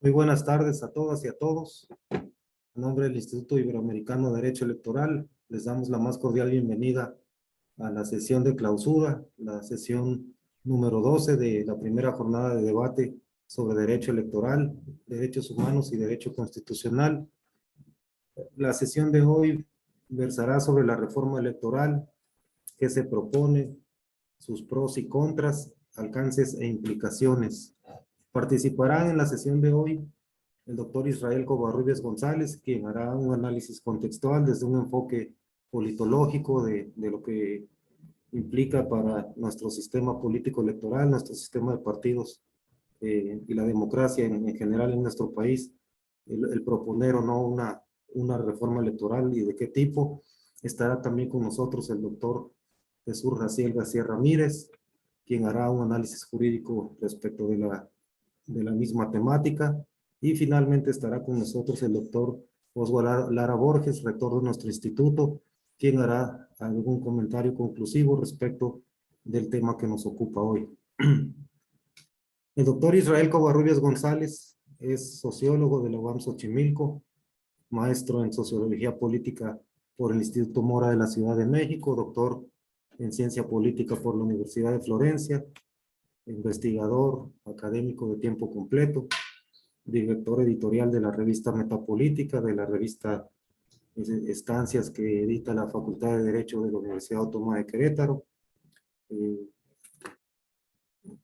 Muy buenas tardes a todas y a todos. En nombre del Instituto Iberoamericano de Derecho Electoral, les damos la más cordial bienvenida a la sesión de clausura, la sesión número 12 de la primera jornada de debate sobre derecho electoral, derechos humanos y derecho constitucional. La sesión de hoy versará sobre la reforma electoral, qué se propone, sus pros y contras, alcances e implicaciones. Participarán en la sesión de hoy el doctor Israel Covarrubias González, quien hará un análisis contextual desde un enfoque politológico de lo que implica para nuestro sistema político electoral, nuestro sistema de partidos y la democracia en general en nuestro país, el proponer o no una reforma electoral y de qué tipo. Estará también con nosotros el doctor Jesús Raciel García Ramírez, quien hará un análisis jurídico respecto de la misma temática. Y finalmente estará con nosotros el doctor Oswald Lara Borges, rector de nuestro instituto, quien hará algún comentario conclusivo respecto del tema que nos ocupa hoy. El doctor Israel Covarrubias González es sociólogo de la UAM Xochimilco, maestro en sociología política por el Instituto Mora de la Ciudad de México, doctor en ciencia política por la Universidad de Florencia, investigador académico de tiempo completo, director editorial de la revista Metapolítica, de la revista Estancias que edita la Facultad de Derecho de la Universidad Autónoma de Querétaro,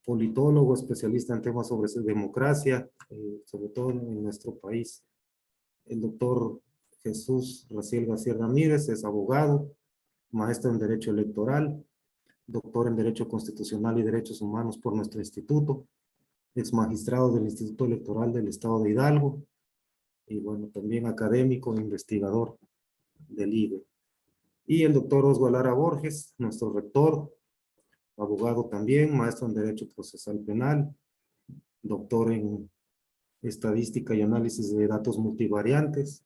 politólogo, especialista en temas sobre democracia, sobre todo en nuestro país. El doctor Jesús Raciel García Ramírez es abogado, maestro en Derecho Electoral, doctor en Derecho Constitucional y Derechos Humanos por nuestro instituto, ex magistrado del Instituto Electoral del Estado de Hidalgo, y bueno, también académico e investigador del IBE. Y el doctor Oswald Lara Borges, nuestro rector, abogado también, maestro en Derecho Procesal Penal, doctor en Estadística y Análisis de Datos Multivariantes,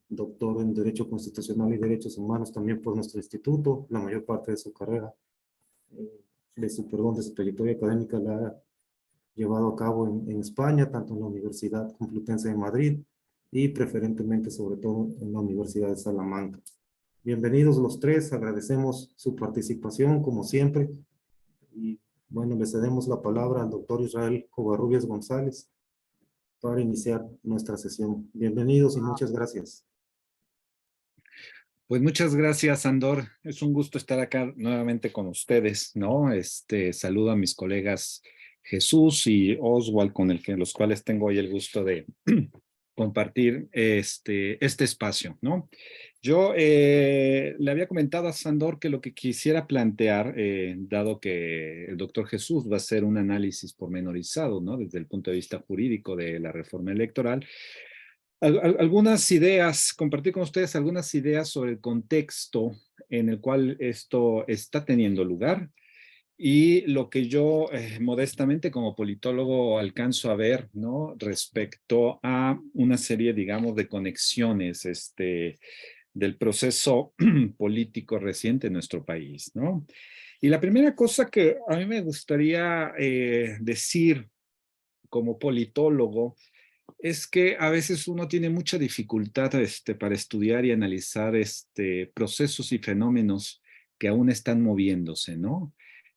doctor en Derecho Constitucional y Derechos Humanos también por nuestro instituto. La mayor parte de su carrera, de su trayectoria académica la ha llevado a cabo en España, tanto en la Universidad Complutense de Madrid y preferentemente, sobre todo, en la Universidad de Salamanca. Bienvenidos los tres, agradecemos su participación como siempre y bueno, le cedemos la palabra al doctor Israel Covarrubias González para iniciar nuestra sesión. Bienvenidos y muchas gracias. Pues muchas gracias, Andor. Es un gusto estar acá nuevamente con ustedes, ¿no? Saludo a mis colegas Jesús y Oswald, los cuales tengo hoy el gusto de compartir este espacio, ¿no? Yo le había comentado a Sandor que lo que quisiera plantear, dado que el doctor Jesús va a hacer un análisis pormenorizado, ¿no? Desde el punto de vista jurídico de la reforma electoral, algunas ideas, compartir con ustedes algunas ideas sobre el contexto en el cual esto está teniendo lugar y lo que yo modestamente como politólogo alcanzo a ver, ¿no? Respecto a una serie, digamos, de conexiones del proceso político reciente en nuestro país, ¿no? Y la primera cosa que a mí me gustaría decir como politólogo es que a veces uno tiene mucha dificultad para estudiar y analizar procesos y fenómenos que aún están moviéndose, ¿no?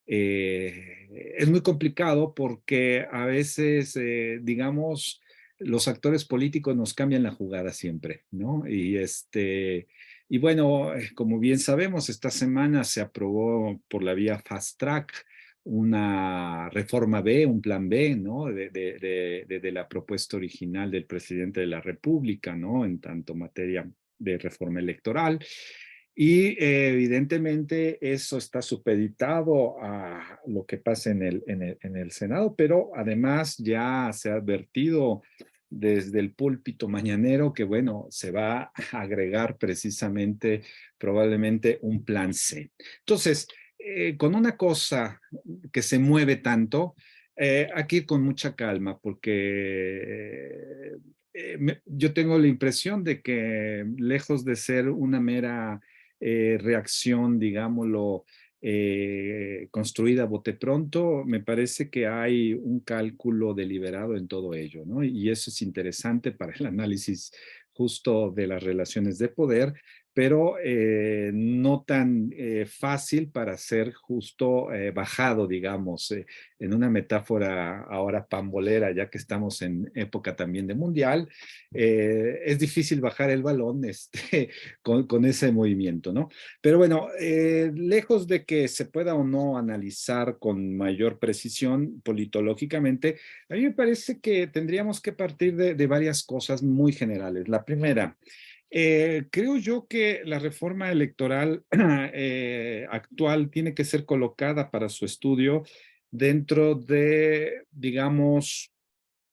Es muy complicado porque a veces, digamos, los actores políticos nos cambian la jugada siempre, ¿no? Y bueno, como bien sabemos, esta semana se aprobó por la vía Fast Track una reforma B, un plan B, ¿no? De la propuesta original del presidente de la República, ¿no? En tanto materia de reforma electoral. Y evidentemente eso está supeditado a lo que pasa en el Senado, pero además ya se ha advertido desde el púlpito mañanero que, bueno, se va a agregar precisamente probablemente un plan C. Entonces, con una cosa que se mueve tanto, aquí con mucha calma, porque yo tengo la impresión de que lejos de ser una mera reacción, digámoslo, construida a bote pronto. Me parece que hay un cálculo deliberado en todo ello, ¿no? Y eso es interesante para el análisis justo de las relaciones de poder, pero no tan fácil para ser justo bajado, digamos, en una metáfora ahora pambolera, ya que estamos en época también de mundial, es difícil bajar el balón con ese movimiento, ¿no? Pero bueno, lejos de que se pueda o no analizar con mayor precisión politológicamente, a mí me parece que tendríamos que partir de varias cosas muy generales. La primera, creo yo que la reforma electoral actual tiene que ser colocada para su estudio dentro de, digamos,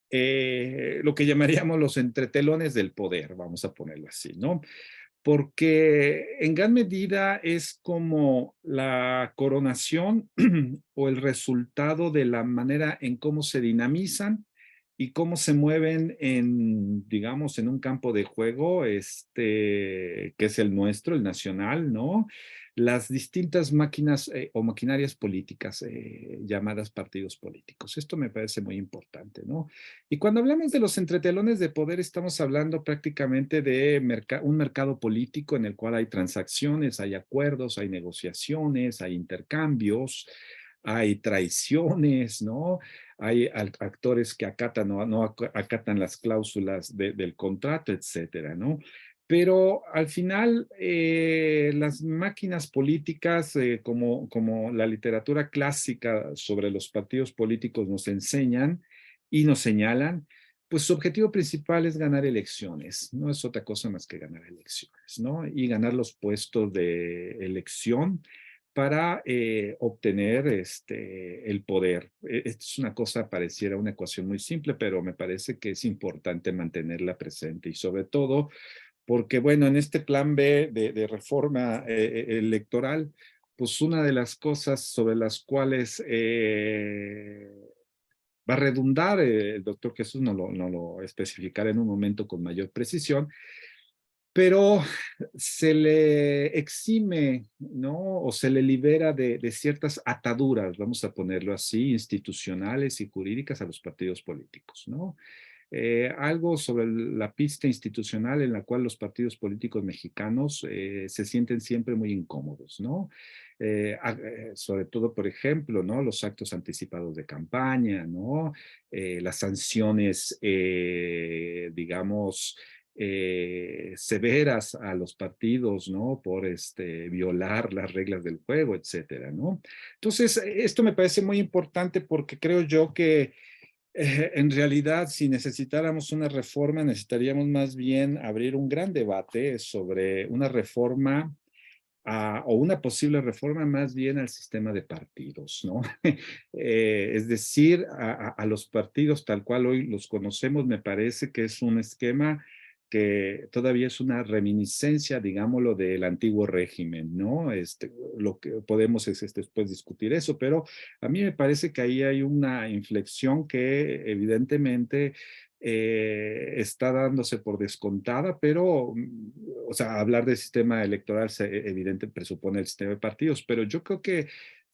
lo que llamaríamos los entretelones del poder, vamos a ponerlo así, ¿no? Porque en gran medida es como la coronación o el resultado de la manera en cómo se dinamizan y cómo se mueven en, digamos, en un campo de juego, que es el nuestro, el nacional, ¿no? Las distintas máquinas o maquinarias políticas llamadas partidos políticos. Esto me parece muy importante, ¿no? Y cuando hablamos de los entretelones de poder, estamos hablando prácticamente de un mercado político en el cual hay transacciones, hay acuerdos, hay negociaciones, hay intercambios, hay traiciones, ¿no? Hay actores que acatan o no acatan las cláusulas del contrato, etcétera, ¿no? Pero al final, las máquinas políticas, como la literatura clásica sobre los partidos políticos nos enseñan y nos señalan, pues su objetivo principal es ganar elecciones, no es otra cosa más que ganar elecciones, ¿no? Y ganar los puestos de elección para obtener el poder. Esto es una cosa, pareciera una ecuación muy simple, pero me parece que es importante mantenerla presente y sobre todo porque, bueno, en este plan B de reforma electoral, pues una de las cosas sobre las cuales va a redundar, el doctor Jesús no lo especificará en un momento con mayor precisión, pero se le exime, ¿no? O se le libera de ciertas ataduras, vamos a ponerlo así, institucionales y jurídicas a los partidos políticos, ¿no? Algo sobre la pista institucional en la cual los partidos políticos mexicanos se sienten siempre muy incómodos, ¿no? Sobre todo, por ejemplo, ¿no? Los actos anticipados de campaña, ¿no? Las sanciones, digamos, severas a los partidos, ¿no? Por violar las reglas del juego, etcétera, ¿no? Entonces, esto me parece muy importante porque creo yo que en realidad, si necesitáramos una reforma, necesitaríamos más bien abrir un gran debate sobre una reforma o una posible reforma más bien al sistema de partidos, ¿no? Es decir, a los partidos tal cual hoy los conocemos, me parece que es un esquema que todavía es una reminiscencia, digámoslo, del antiguo régimen, ¿no? Lo que podemos es después discutir eso, pero a mí me parece que ahí hay una inflexión que evidentemente está dándose por descontada, pero, o sea, hablar del sistema electoral evidente presupone el sistema de partidos, pero yo creo que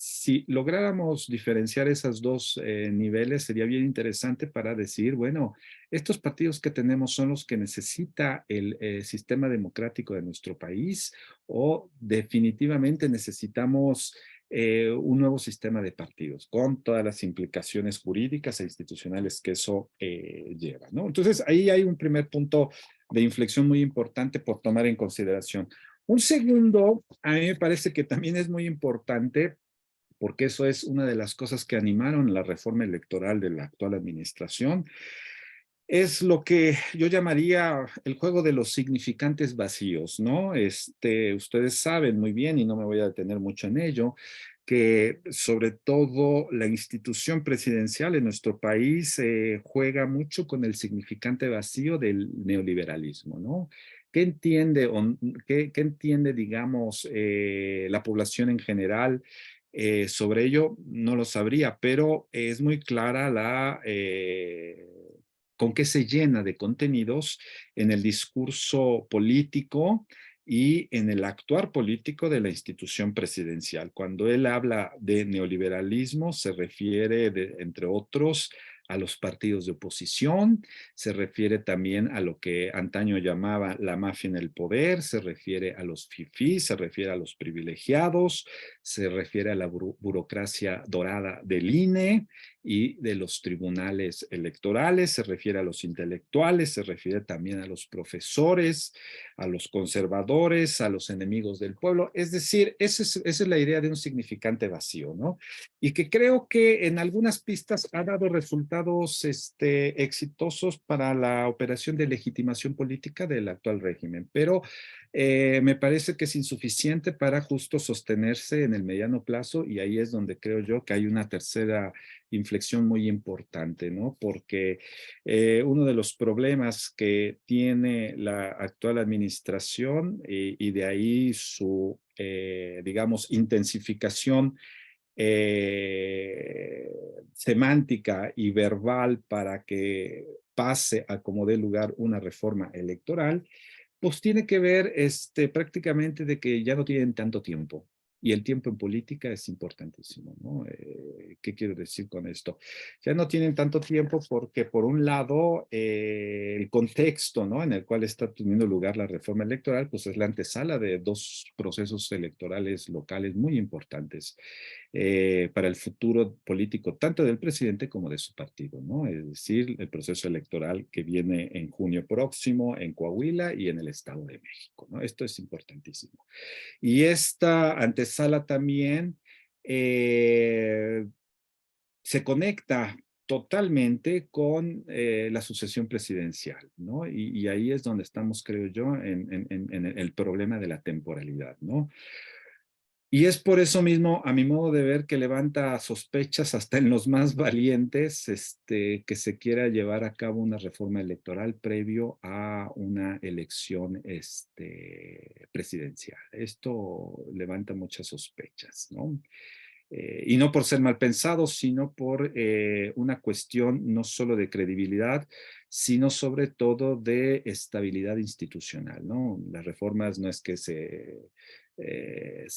si lográramos diferenciar esos dos niveles, sería bien interesante para decir, bueno, estos partidos que tenemos son los que necesita el sistema democrático de nuestro país o definitivamente necesitamos un nuevo sistema de partidos con todas las implicaciones jurídicas e institucionales que eso lleva, ¿no? Entonces, ahí hay un primer punto de inflexión muy importante por tomar en consideración. Un segundo, a mí me parece que también es muy importante porque eso es una de las cosas que animaron la reforma electoral de la actual administración, es lo que yo llamaría el juego de los significantes vacíos, ¿no? Ustedes saben muy bien, y no me voy a detener mucho en ello, que sobre todo la institución presidencial en nuestro país juega mucho con el significante vacío del neoliberalismo, ¿no? ¿Qué entiende, qué entiende digamos, la población en general sobre ello? No lo sabría, pero es muy clara con qué se llena de contenidos en el discurso político y en el actuar político de la institución presidencial. Cuando él habla de neoliberalismo, se refiere, entre otros, a los partidos de oposición, se refiere también a lo que antaño llamaba la mafia en el poder, se refiere a los fifís, se refiere a los privilegiados, se refiere a la burocracia dorada del INE y de los tribunales electorales, se refiere a los intelectuales, se refiere también a los profesores, a los conservadores, a los enemigos del pueblo. Es decir, esa es la idea de un significante vacío, ¿no? Y que creo que en algunas pistas ha dado resultados exitosos para la operación de legitimación política del actual régimen, pero me parece que es insuficiente para justo sostenerse en el mediano plazo, y ahí es donde creo yo que hay una tercera inflexión muy importante, ¿no? Porque uno de los problemas que tiene la actual administración y de ahí su, digamos, intensificación semántica y verbal para que pase a como dé lugar una reforma electoral, pues tiene que ver prácticamente de que ya no tienen tanto tiempo. Y el tiempo en política es importantísimo, ¿no? ¿Qué quiero decir con esto? Ya no tienen tanto tiempo porque, por un lado, el contexto, ¿no?, en el cual está teniendo lugar la reforma electoral, pues es la antesala de dos procesos electorales locales muy importantes para el futuro político, tanto del presidente como de su partido, ¿no? Es decir, el proceso electoral que viene en junio próximo en Coahuila y en el Estado de México, ¿no? Esto es importantísimo. Y esta antesala también se conecta totalmente con la sucesión presidencial, ¿no? Y ahí es donde estamos, creo yo, en el problema de la temporalidad, ¿no? Y es por eso mismo, a mi modo de ver, que levanta sospechas hasta en los más valientes, que se quiera llevar a cabo una reforma electoral previo a una elección, presidencial. Esto levanta muchas sospechas, ¿no? Y no por ser mal pensado, sino por una cuestión no solo de credibilidad, sino sobre todo de estabilidad institucional, ¿no? Las reformas no es que se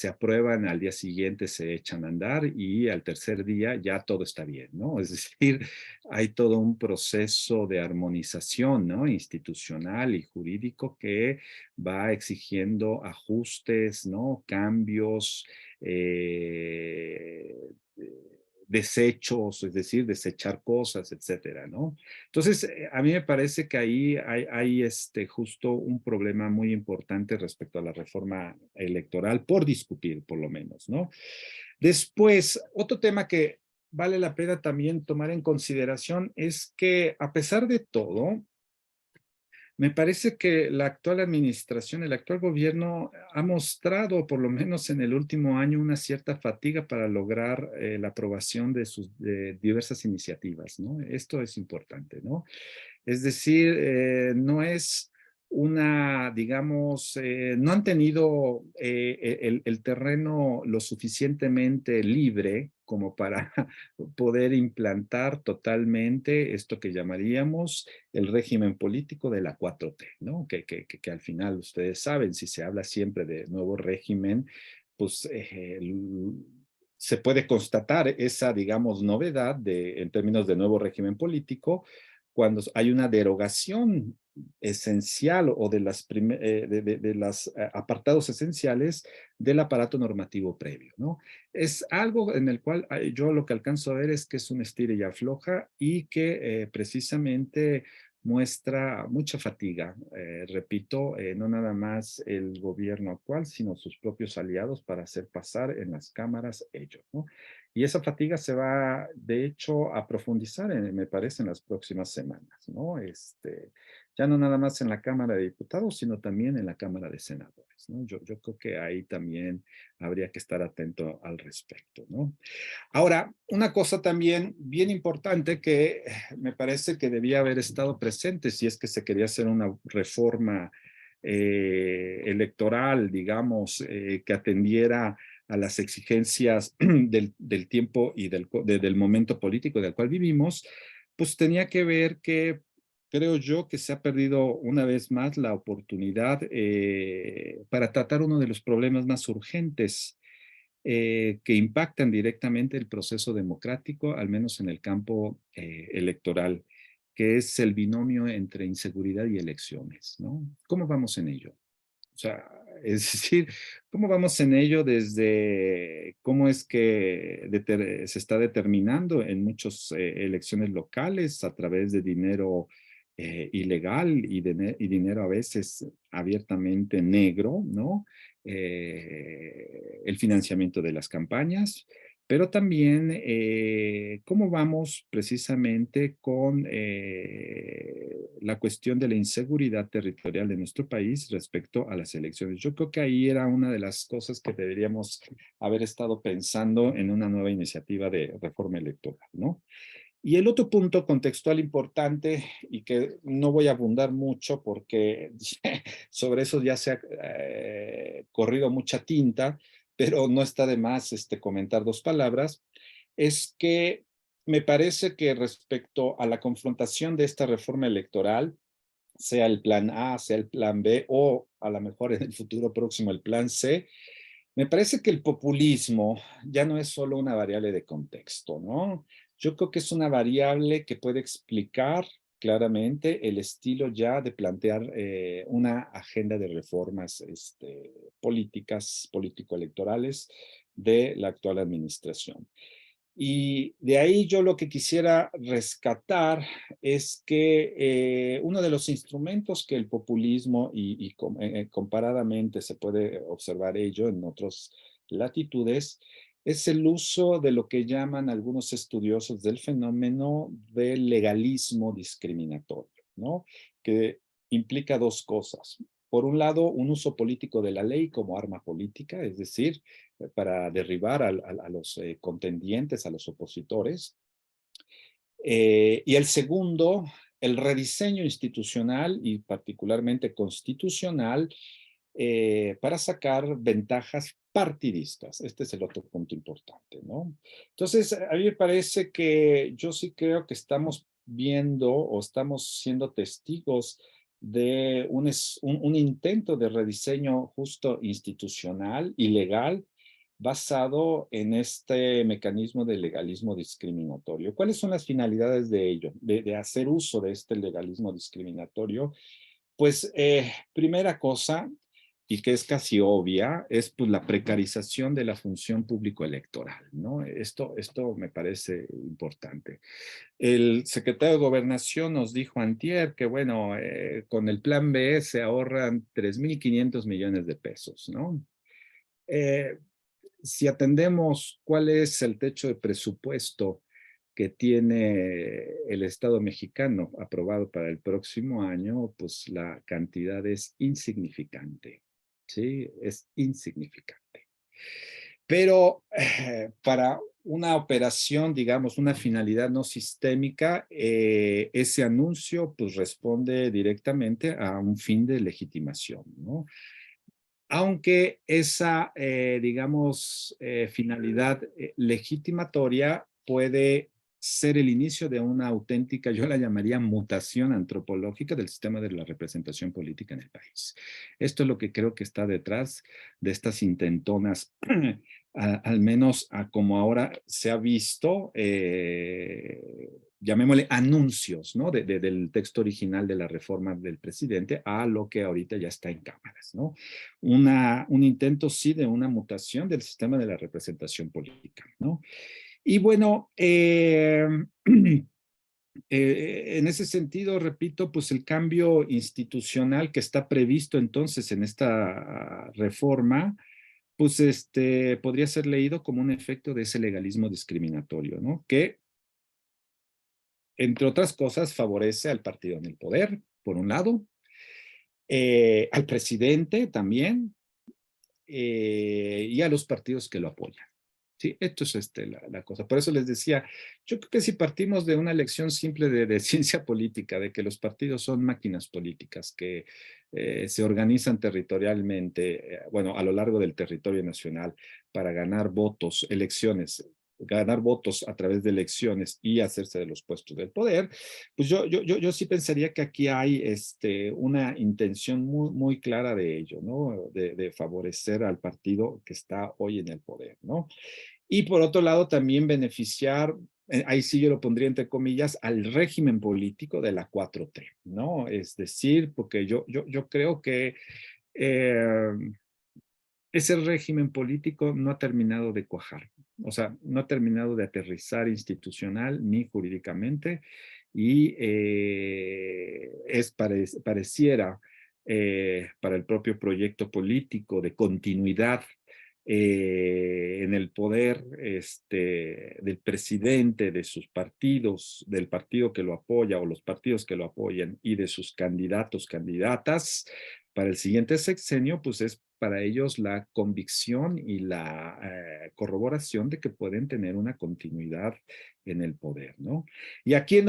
aprueban, al día siguiente se echan a andar y al tercer día ya todo está bien, ¿no? Es decir, hay todo un proceso de armonización, ¿no?, institucional y jurídico que va exigiendo ajustes, ¿no?, cambios, eh, desechos, es decir, desechar cosas, etcétera, ¿no? Entonces, a mí me parece que ahí hay justo un problema muy importante respecto a la reforma electoral por discutir, por lo menos, ¿no? Después, otro tema que vale la pena también tomar en consideración es que, a pesar de todo, me parece que la actual administración, el actual gobierno ha mostrado, por lo menos en el último año, una cierta fatiga para lograr la aprobación de sus diversas iniciativas, ¿no? Esto es importante, ¿no? Es decir, no es una, digamos, no han tenido el terreno lo suficientemente libre como para poder implantar totalmente esto que llamaríamos el régimen político de la 4T, ¿no? Que al final ustedes saben, si se habla siempre de nuevo régimen, pues se puede constatar esa, digamos, novedad en términos de nuevo régimen político cuando hay una derogación esencial o de las apartados esenciales del aparato normativo previo, ¿no? Es algo en el cual yo lo que alcanzo a ver es que es un estira y afloja y que precisamente muestra mucha fatiga, repito, no nada más el gobierno actual, sino sus propios aliados para hacer pasar en las cámaras ellos, ¿no? Y esa fatiga se va, de hecho, a profundizar, me parece, en las próximas semanas, ¿no? Ya no nada más en la Cámara de Diputados, sino también en la Cámara de Senadores, ¿no? Yo creo que ahí también habría que estar atento al respecto, ¿no? Ahora, una cosa también bien importante que me parece que debía haber estado presente si es que se quería hacer una reforma electoral, digamos, que atendiera a las exigencias del tiempo y del momento político del cual vivimos, pues tenía que ver que creo yo que se ha perdido una vez más la oportunidad para tratar uno de los problemas más urgentes que impactan directamente el proceso democrático, al menos en el campo electoral, que es el binomio entre inseguridad y elecciones, ¿no? ¿Cómo vamos en ello? O sea, es decir, ¿cómo vamos en ello desde cómo es que se está determinando en muchas elecciones locales a través de dinero ilegal y dinero a veces abiertamente negro, ¿no? El financiamiento de las campañas, pero también cómo vamos precisamente con la cuestión de la inseguridad territorial de nuestro país respecto a las elecciones. Yo creo que ahí era una de las cosas que deberíamos haber estado pensando en una nueva iniciativa de reforma electoral, ¿no? Y el otro punto contextual importante y que no voy a abundar mucho porque sobre eso ya se ha corrido mucha tinta, pero no está de más comentar dos palabras, es que me parece que respecto a la confrontación de esta reforma electoral, sea el plan A, sea el plan B o a lo mejor en el futuro próximo el plan C, me parece que el populismo ya no es solo una variable de contexto, ¿no? Yo creo que es una variable que puede explicar claramente el estilo ya de plantear una agenda de reformas políticas, político-electorales de la actual administración. Y de ahí yo lo que quisiera rescatar es que uno de los instrumentos que el populismo comparadamente se puede observar ello en otras latitudes es el uso de lo que llaman algunos estudiosos del fenómeno del legalismo discriminatorio, ¿no? Que implica dos cosas. Por un lado, un uso político de la ley como arma política, es decir, para derribar a los contendientes, a los opositores. Y el segundo, el rediseño institucional y particularmente constitucional para sacar ventajas partidistas. Este es el otro punto importante, ¿no? Entonces, a mí me parece que yo sí creo que estamos viendo o estamos siendo testigos de un intento de rediseño justo institucional y legal basado en este mecanismo de legalismo discriminatorio. ¿Cuáles son las finalidades de ello, de hacer uso de este legalismo discriminatorio? Pues primera cosa, y que es casi obvia, es pues, la precarización de la función público-electoral, ¿no? Esto me parece importante. El secretario de Gobernación nos dijo antier que, bueno, con el plan B se ahorran 3.500 millones de pesos, ¿no? Si atendemos cuál es el techo de presupuesto que tiene el Estado mexicano aprobado para el próximo año, pues la cantidad es insignificante, ¿sí? Es insignificante. Pero para una operación, digamos, una finalidad no sistémica, ese anuncio pues responde directamente a un fin de legitimación, ¿no? Aunque esa, digamos, finalidad legitimatoria puede ser el inicio de una auténtica, yo la llamaría mutación antropológica del sistema de la representación política en el país. Esto es lo que creo que está detrás de estas intentonas, al menos a como ahora se ha visto, llamémosle anuncios, ¿no? Del texto original de la reforma del presidente a lo que ahorita ya está en cámaras, ¿no? Un intento, sí, de una mutación del sistema de la representación política, ¿no? Y bueno, en ese sentido, repito, pues el cambio institucional que está previsto entonces en esta reforma, pues podría ser leído como un efecto de ese legalismo discriminatorio, ¿no? Que, entre otras cosas, favorece al partido en el poder, por un lado, al presidente también, y a los partidos que lo apoyan. Sí, esto es la cosa. Por eso les decía, yo creo que si partimos de una lección simple de ciencia política, de que los partidos son máquinas políticas que se organizan territorialmente, bueno, a lo largo del territorio nacional para ganar votos, elecciones, ganar votos a través de elecciones y hacerse de los puestos del poder, pues yo sí pensaría que aquí hay una intención muy clara de ello, ¿no? De favorecer al partido que está hoy en el poder, ¿no? Y por otro lado, también beneficiar, ahí sí yo lo pondría entre comillas, al régimen político de la 4T, ¿no? Es decir, porque yo creo que eh, ese régimen político no ha terminado de cuajar, o sea, no ha terminado de aterrizar institucional ni jurídicamente y pareciera para el propio proyecto político de continuidad en el poder del presidente, de sus partidos, del partido que lo apoya o los partidos que lo apoyan y de sus candidatos, candidatas, para el siguiente sexenio, pues es para ellos la convicción y la corroboración de que pueden tener una continuidad en el poder, ¿no? ¿Y a quién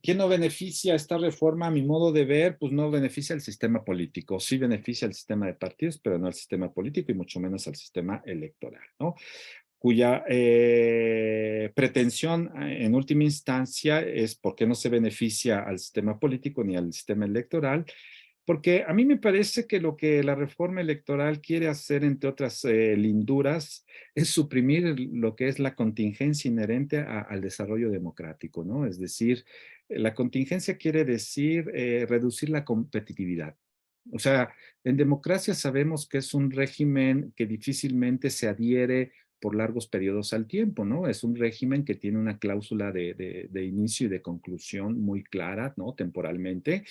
quién no beneficia esta reforma? A mi modo de ver, pues no beneficia al sistema político, sí beneficia al sistema de partidos, pero no al sistema político y mucho menos al sistema electoral, ¿no? Cuya pretensión en última instancia es por qué no se beneficia al sistema político ni al sistema electoral, porque a mí me parece que lo que la reforma electoral quiere hacer, entre otras linduras, es suprimir lo que es la contingencia inherente al desarrollo democrático, ¿no? Es decir, la contingencia quiere decir reducir la competitividad. O sea, en democracia sabemos que es un régimen que difícilmente se adhiere por largos periodos al tiempo, ¿no? Es un régimen que tiene una cláusula de inicio y de conclusión muy clara, ¿no? Temporalmente,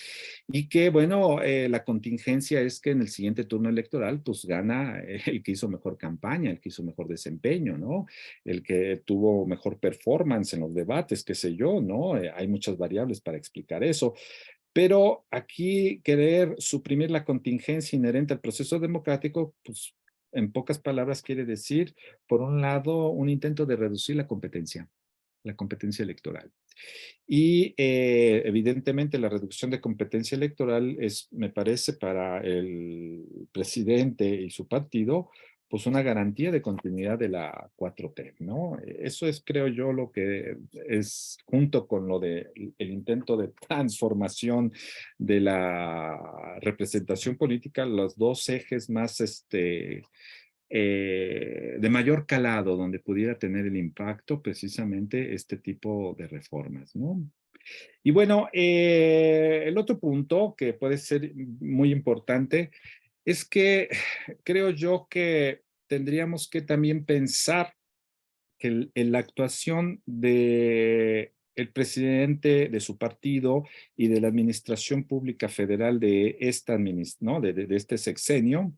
y que, bueno, la contingencia es que en el siguiente turno electoral, pues gana el que hizo mejor campaña, el que hizo mejor desempeño, ¿no? El que tuvo mejor performance en los debates, qué sé yo, ¿no? Hay muchas variables para explicar eso. Pero aquí querer suprimir la contingencia inherente al proceso democrático, pues en pocas palabras quiere decir, por un lado, un intento de reducir la competencia electoral. Y evidentemente la reducción de competencia electoral es, me parece, para el presidente y su partido, pues una garantía de continuidad de la 4T, ¿no? Eso es, creo yo, lo que es, junto con lo de el intento de transformación de la representación política, los dos ejes más de mayor calado, donde pudiera tener el impacto precisamente este tipo de reformas, ¿no? Y bueno, el otro punto que puede ser muy importante es que creo yo que tendríamos que también pensar que en la actuación de el presidente de su partido y de la administración pública federal de ¿no? de este sexenio,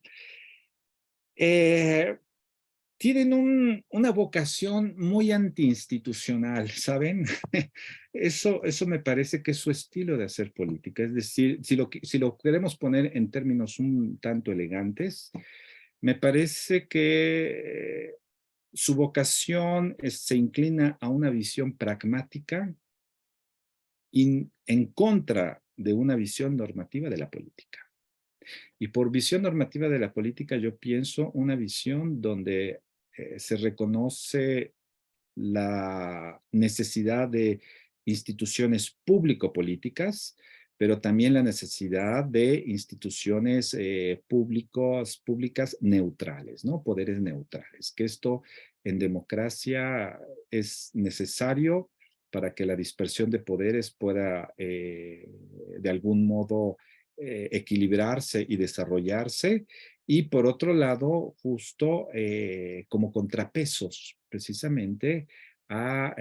eh, tienen una vocación muy antiinstitucional, ¿saben? Eso me parece que es su estilo de hacer política. Es decir, si lo queremos poner en términos un tanto elegantes, me parece que su vocación se inclina a una visión pragmática en contra de una visión normativa de la política. Y por visión normativa de la política yo pienso una visión donde se reconoce la necesidad de instituciones público-políticas, pero también la necesidad de instituciones públicas neutrales, ¿no? Poderes neutrales, que esto en democracia es necesario para que la dispersión de poderes pueda de algún modo equilibrarse y desarrollarse, y por otro lado, justo como contrapesos precisamente a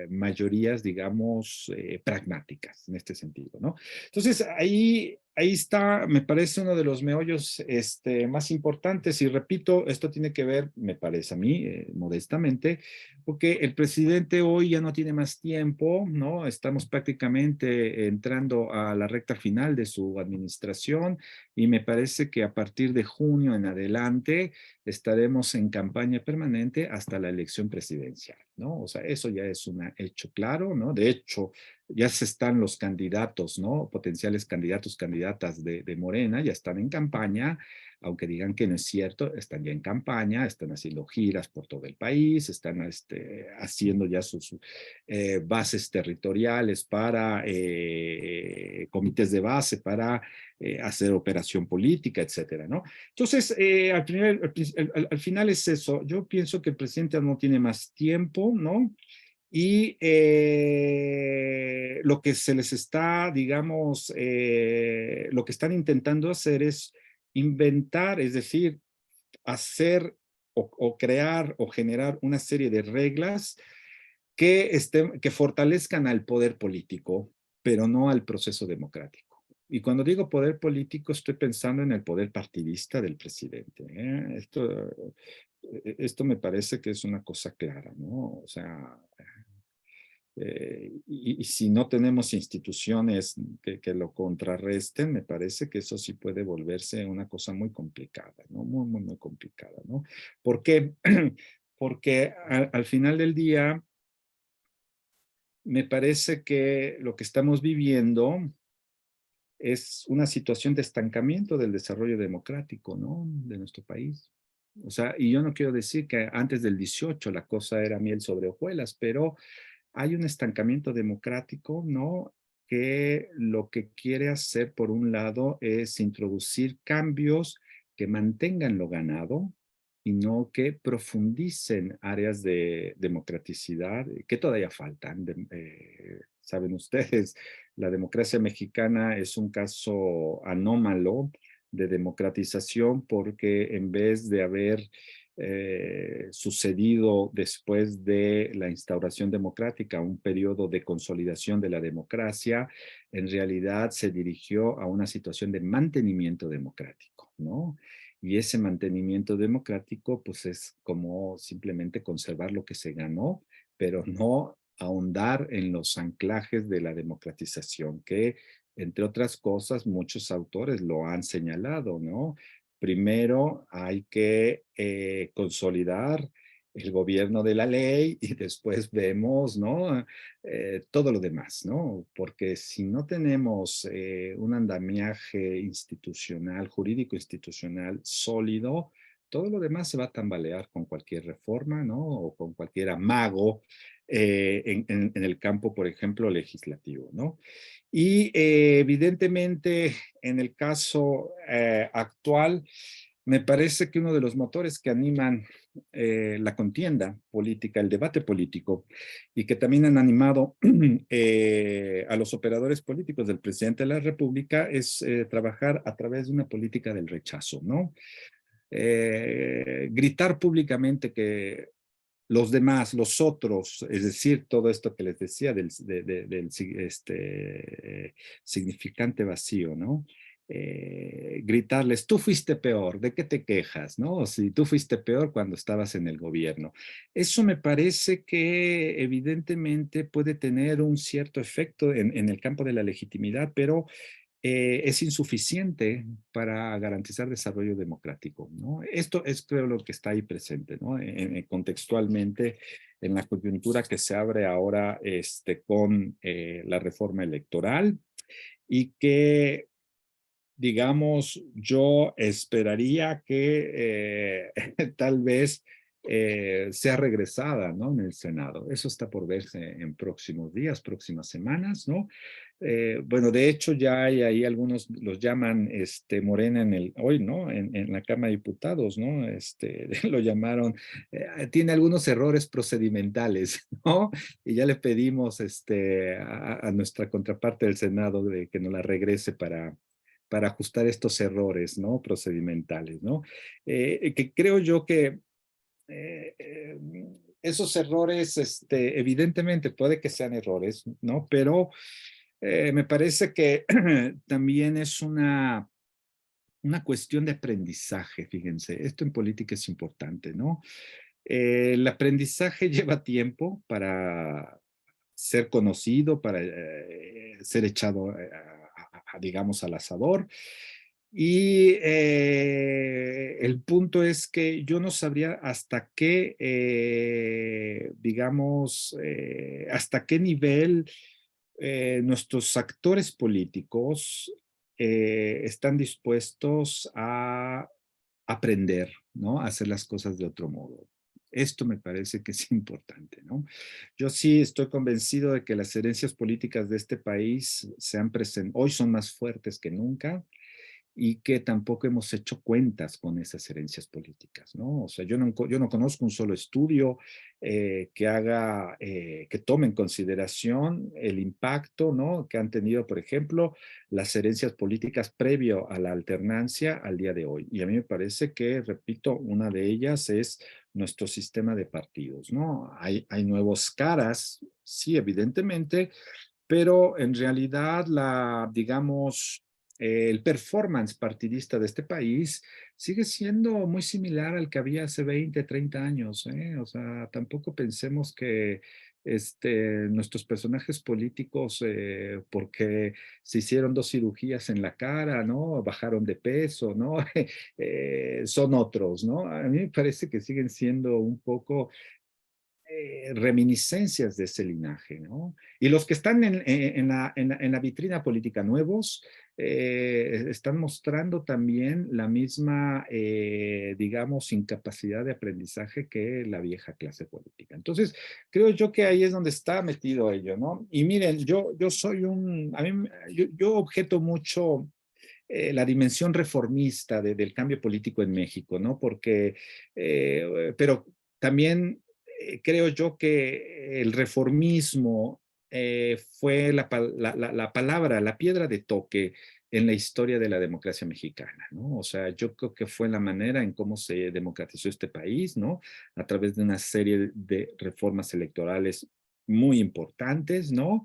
mayorías, digamos, pragmáticas en este sentido, ¿no? Entonces, ahí está, me parece, uno de los meollos más importantes, y repito, esto tiene que ver, me parece a mí, modestamente, porque el presidente hoy ya no tiene más tiempo, ¿no? Estamos prácticamente entrando a la recta final de su administración, y me parece que a partir de junio en adelante estaremos en campaña permanente hasta la elección presidencial. ¿no? O sea, eso ya es un hecho claro, ¿no? De hecho, ya se están los candidatos, ¿no? Potenciales candidatos, candidatas de Morena, ya están en campaña, aunque digan que no es cierto, están ya en campaña, están haciendo giras por todo el país, están haciendo ya sus bases territoriales para comités de base, para hacer operación política, etcétera, ¿no? Entonces, al final es eso. Yo pienso que el presidente no tiene más tiempo, ¿no? Y lo que se les está, digamos, lo que están intentando hacer es inventar, es decir, hacer o crear o generar una serie de reglas que fortalezcan al poder político, pero no al proceso democrático. Y cuando digo poder político, estoy pensando en el poder partidista del presidente. Esto me parece que es una cosa clara, ¿no? O sea, y si no tenemos instituciones que lo contrarresten, me parece que eso sí puede volverse una cosa muy complicada, ¿no? Muy, muy, muy complicada, ¿no? ¿Por qué? Porque al final del día, me parece que lo que estamos viviendo es una situación de estancamiento del desarrollo democrático, ¿no? De nuestro país. O sea, y yo no quiero decir que antes del 18 la cosa era miel sobre hojuelas, pero hay un estancamiento democrático, ¿no? Que lo que quiere hacer, por un lado, es introducir cambios que mantengan lo ganado y no que profundicen áreas de democraticidad que todavía faltan. Saben ustedes, la democracia mexicana es un caso anómalo de democratización porque en vez de haber sucedido después de la instauración democrática, un periodo de consolidación de la democracia, en realidad se dirigió a una situación de mantenimiento democrático, ¿no? Y ese mantenimiento democrático, pues es como simplemente conservar lo que se ganó, pero no ahondar en los anclajes de la democratización, que entre otras cosas muchos autores lo han señalado, ¿no? Primero hay que consolidar el gobierno de la ley y después vemos, ¿no? Todo lo demás, ¿no? Porque si no tenemos un andamiaje institucional, jurídico institucional sólido, todo lo demás se va a tambalear con cualquier reforma, ¿no? O con cualquier amago en el campo, por ejemplo, legislativo, ¿no? Y evidentemente, en el caso actual, me parece que uno de los motores que animan la contienda política, el debate político, y que también han animado a los operadores políticos del presidente de la República es trabajar a través de una política del rechazo, ¿no? Gritar públicamente que los demás, los otros, es decir, todo esto que les decía del significante vacío, ¿no? Gritarles, tú fuiste peor, ¿de qué te quejas? ¿No? Si tú fuiste peor cuando estabas en el gobierno. Eso me parece que evidentemente puede tener un cierto efecto en el campo de la legitimidad, pero es insuficiente para garantizar desarrollo democrático, ¿no? Esto es, creo, lo que está ahí presente, ¿no? Contextualmente, en la coyuntura que se abre ahora con la reforma electoral y que, digamos, yo esperaría que tal vez sea regresada, ¿no? En el Senado. Eso está por verse en próximos días, próximas semanas, ¿no? Bueno, de hecho ya hay ahí algunos, los llaman Morena hoy, ¿no? En la Cámara de Diputados, ¿no? Lo llamaron, tiene algunos errores procedimentales, ¿no? Y ya le pedimos a nuestra contraparte del Senado de que nos la regrese para ajustar estos errores, ¿no? Procedimentales, ¿no? Que creo yo que eh, eh, esos errores, evidentemente puede que sean errores, ¿no? Pero me parece que también es una cuestión de aprendizaje, fíjense, esto en política es importante, ¿no? El aprendizaje lleva tiempo para ser conocido, para ser echado, digamos, al asador. Y el punto es que yo no sabría hasta qué, digamos, hasta qué nivel nuestros actores políticos están dispuestos a aprender, ¿no? A hacer las cosas de otro modo. Esto me parece que es importante, ¿no? Yo sí estoy convencido de que las herencias políticas de este país hoy son más fuertes que nunca y que tampoco hemos hecho cuentas con esas herencias políticas, ¿no? O sea, yo no conozco un solo estudio que tome en consideración el impacto, ¿no? Que han tenido, por ejemplo, las herencias políticas previo a la alternancia al día de hoy. Y a mí me parece que, repito, una de ellas es nuestro sistema de partidos, ¿no? Hay nuevos caras, sí, evidentemente, pero en realidad digamos, el performance partidista de este país sigue siendo muy similar al que había hace 20, 30 años, ¿eh? O sea, tampoco pensemos que nuestros personajes políticos, porque se hicieron 2 cirugías en la cara, ¿no? Bajaron de peso, ¿no? Son otros, ¿no? A mí me parece que siguen siendo un poco reminiscencias de ese linaje, ¿no? Y los que están en la vitrina política nuevos están mostrando también la misma, digamos, incapacidad de aprendizaje que la vieja clase política. Entonces, creo yo que ahí es donde está metido ello, ¿no? Y miren, yo soy yo objeto mucho la dimensión reformista del cambio político en México, ¿no? Porque, pero también creo yo que el reformismo fue la palabra, la piedra de toque en la historia de la democracia mexicana, ¿no? O sea, yo creo que fue la manera en cómo se democratizó este país, ¿no? A través de una serie de reformas electorales muy importantes, ¿no?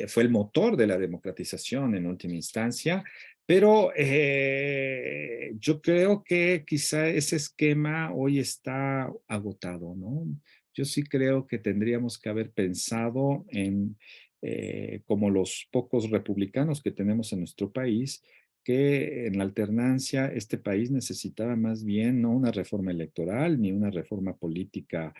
Fue el motor de la democratización en última instancia, pero yo creo que quizá ese esquema hoy está agotado, ¿no? Yo sí creo que tendríamos que haber pensado en, como los pocos republicanos que tenemos en nuestro país, que en la alternancia este país necesitaba más bien no una reforma electoral ni una reforma política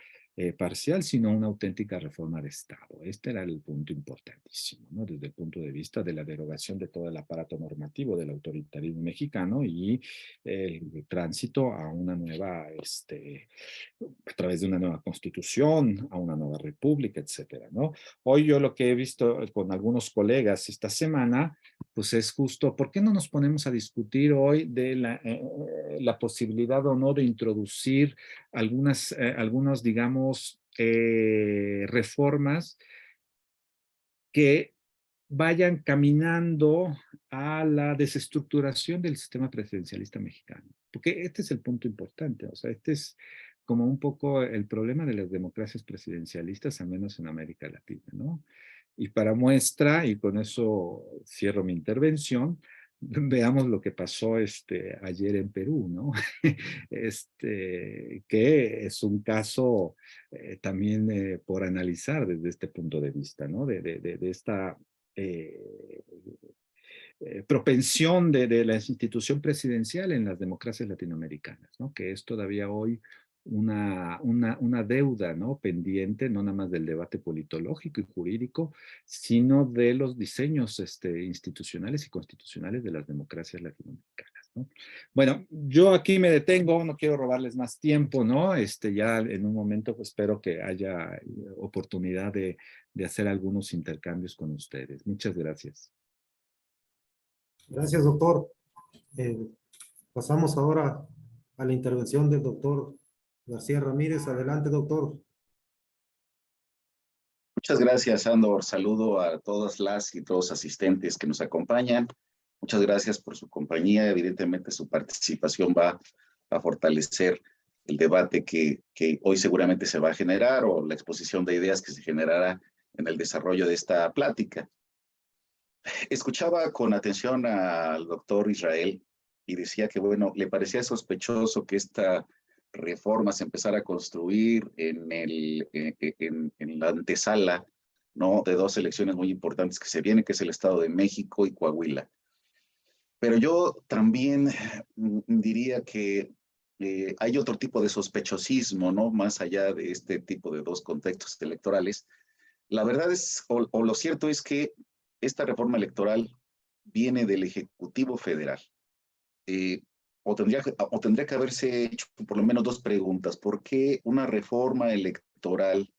parcial, sino una auténtica reforma de Estado. Este era el punto importantísimo, ¿no? Desde el punto de vista de la derogación de todo el aparato normativo del autoritarismo mexicano y el tránsito a una nueva, a través de una nueva constitución, a una nueva república, etcétera, ¿no? Hoy yo lo que he visto con algunos colegas esta semana, pues es justo, ¿por qué no nos ponemos a discutir hoy de la posibilidad o no de introducir algunos, digamos, reformas que vayan caminando a la desestructuración del sistema presidencialista mexicano? Porque este es el punto importante, o sea, este es como un poco el problema de las democracias presidencialistas, al menos en América Latina, ¿no? Y para muestra, y con eso cierro mi intervención, veamos lo que pasó ayer en Perú, ¿no? Que es un caso también por analizar desde este punto de vista, ¿no? De esta eh, propensión de la institución presidencial en las democracias latinoamericanas, ¿no? Que es todavía hoy una deuda, ¿no? Pendiente, no nada más del debate politológico y jurídico, sino de los diseños institucionales y constitucionales de las democracias latinoamericanas, ¿no? Bueno, yo aquí me detengo, no quiero robarles más tiempo, ¿no? Ya en un momento pues, espero que haya oportunidad de hacer algunos intercambios con ustedes. Muchas gracias. Gracias, doctor. Eh, Pasamos ahora a la intervención del doctor García Ramírez. Adelante, doctor. Muchas gracias, Andor. Saludo a todas las y todos asistentes que nos acompañan. Muchas gracias por su compañía. Evidentemente, su participación va a fortalecer el debate que hoy seguramente se va a generar o la exposición de ideas que se generará en el desarrollo de esta plática. Escuchaba con atención al doctor Israel y decía que, bueno, le parecía sospechoso que esta reforma se empezara a construir en la antesala, ¿no? De dos elecciones muy importantes que se vienen, que es el Estado de México y Coahuila. Pero yo también diría que hay otro tipo de sospechosismo, ¿no? Más allá de este tipo de dos contextos electorales. La verdad es, o lo cierto es que esta reforma electoral viene del Ejecutivo Federal. Eh, o tendría que haberse hecho por lo menos dos preguntas. ¿Por qué una reforma electoral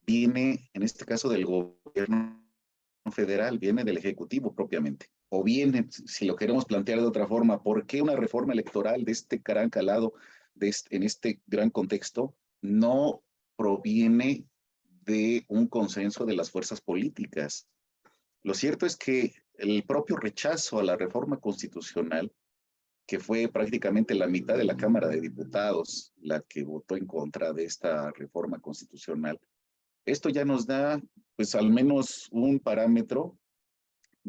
viene, en este caso, del gobierno federal, viene del Ejecutivo propiamente? O bien, si lo queremos plantear de otra forma, ¿por qué una reforma electoral de este gran calado, en este gran contexto, no proviene de un consenso de las fuerzas políticas? Lo cierto es que el propio rechazo a la reforma constitucional, que fue prácticamente la mitad de la Cámara de Diputados la que votó en contra de esta reforma constitucional, esto ya nos da pues al menos un parámetro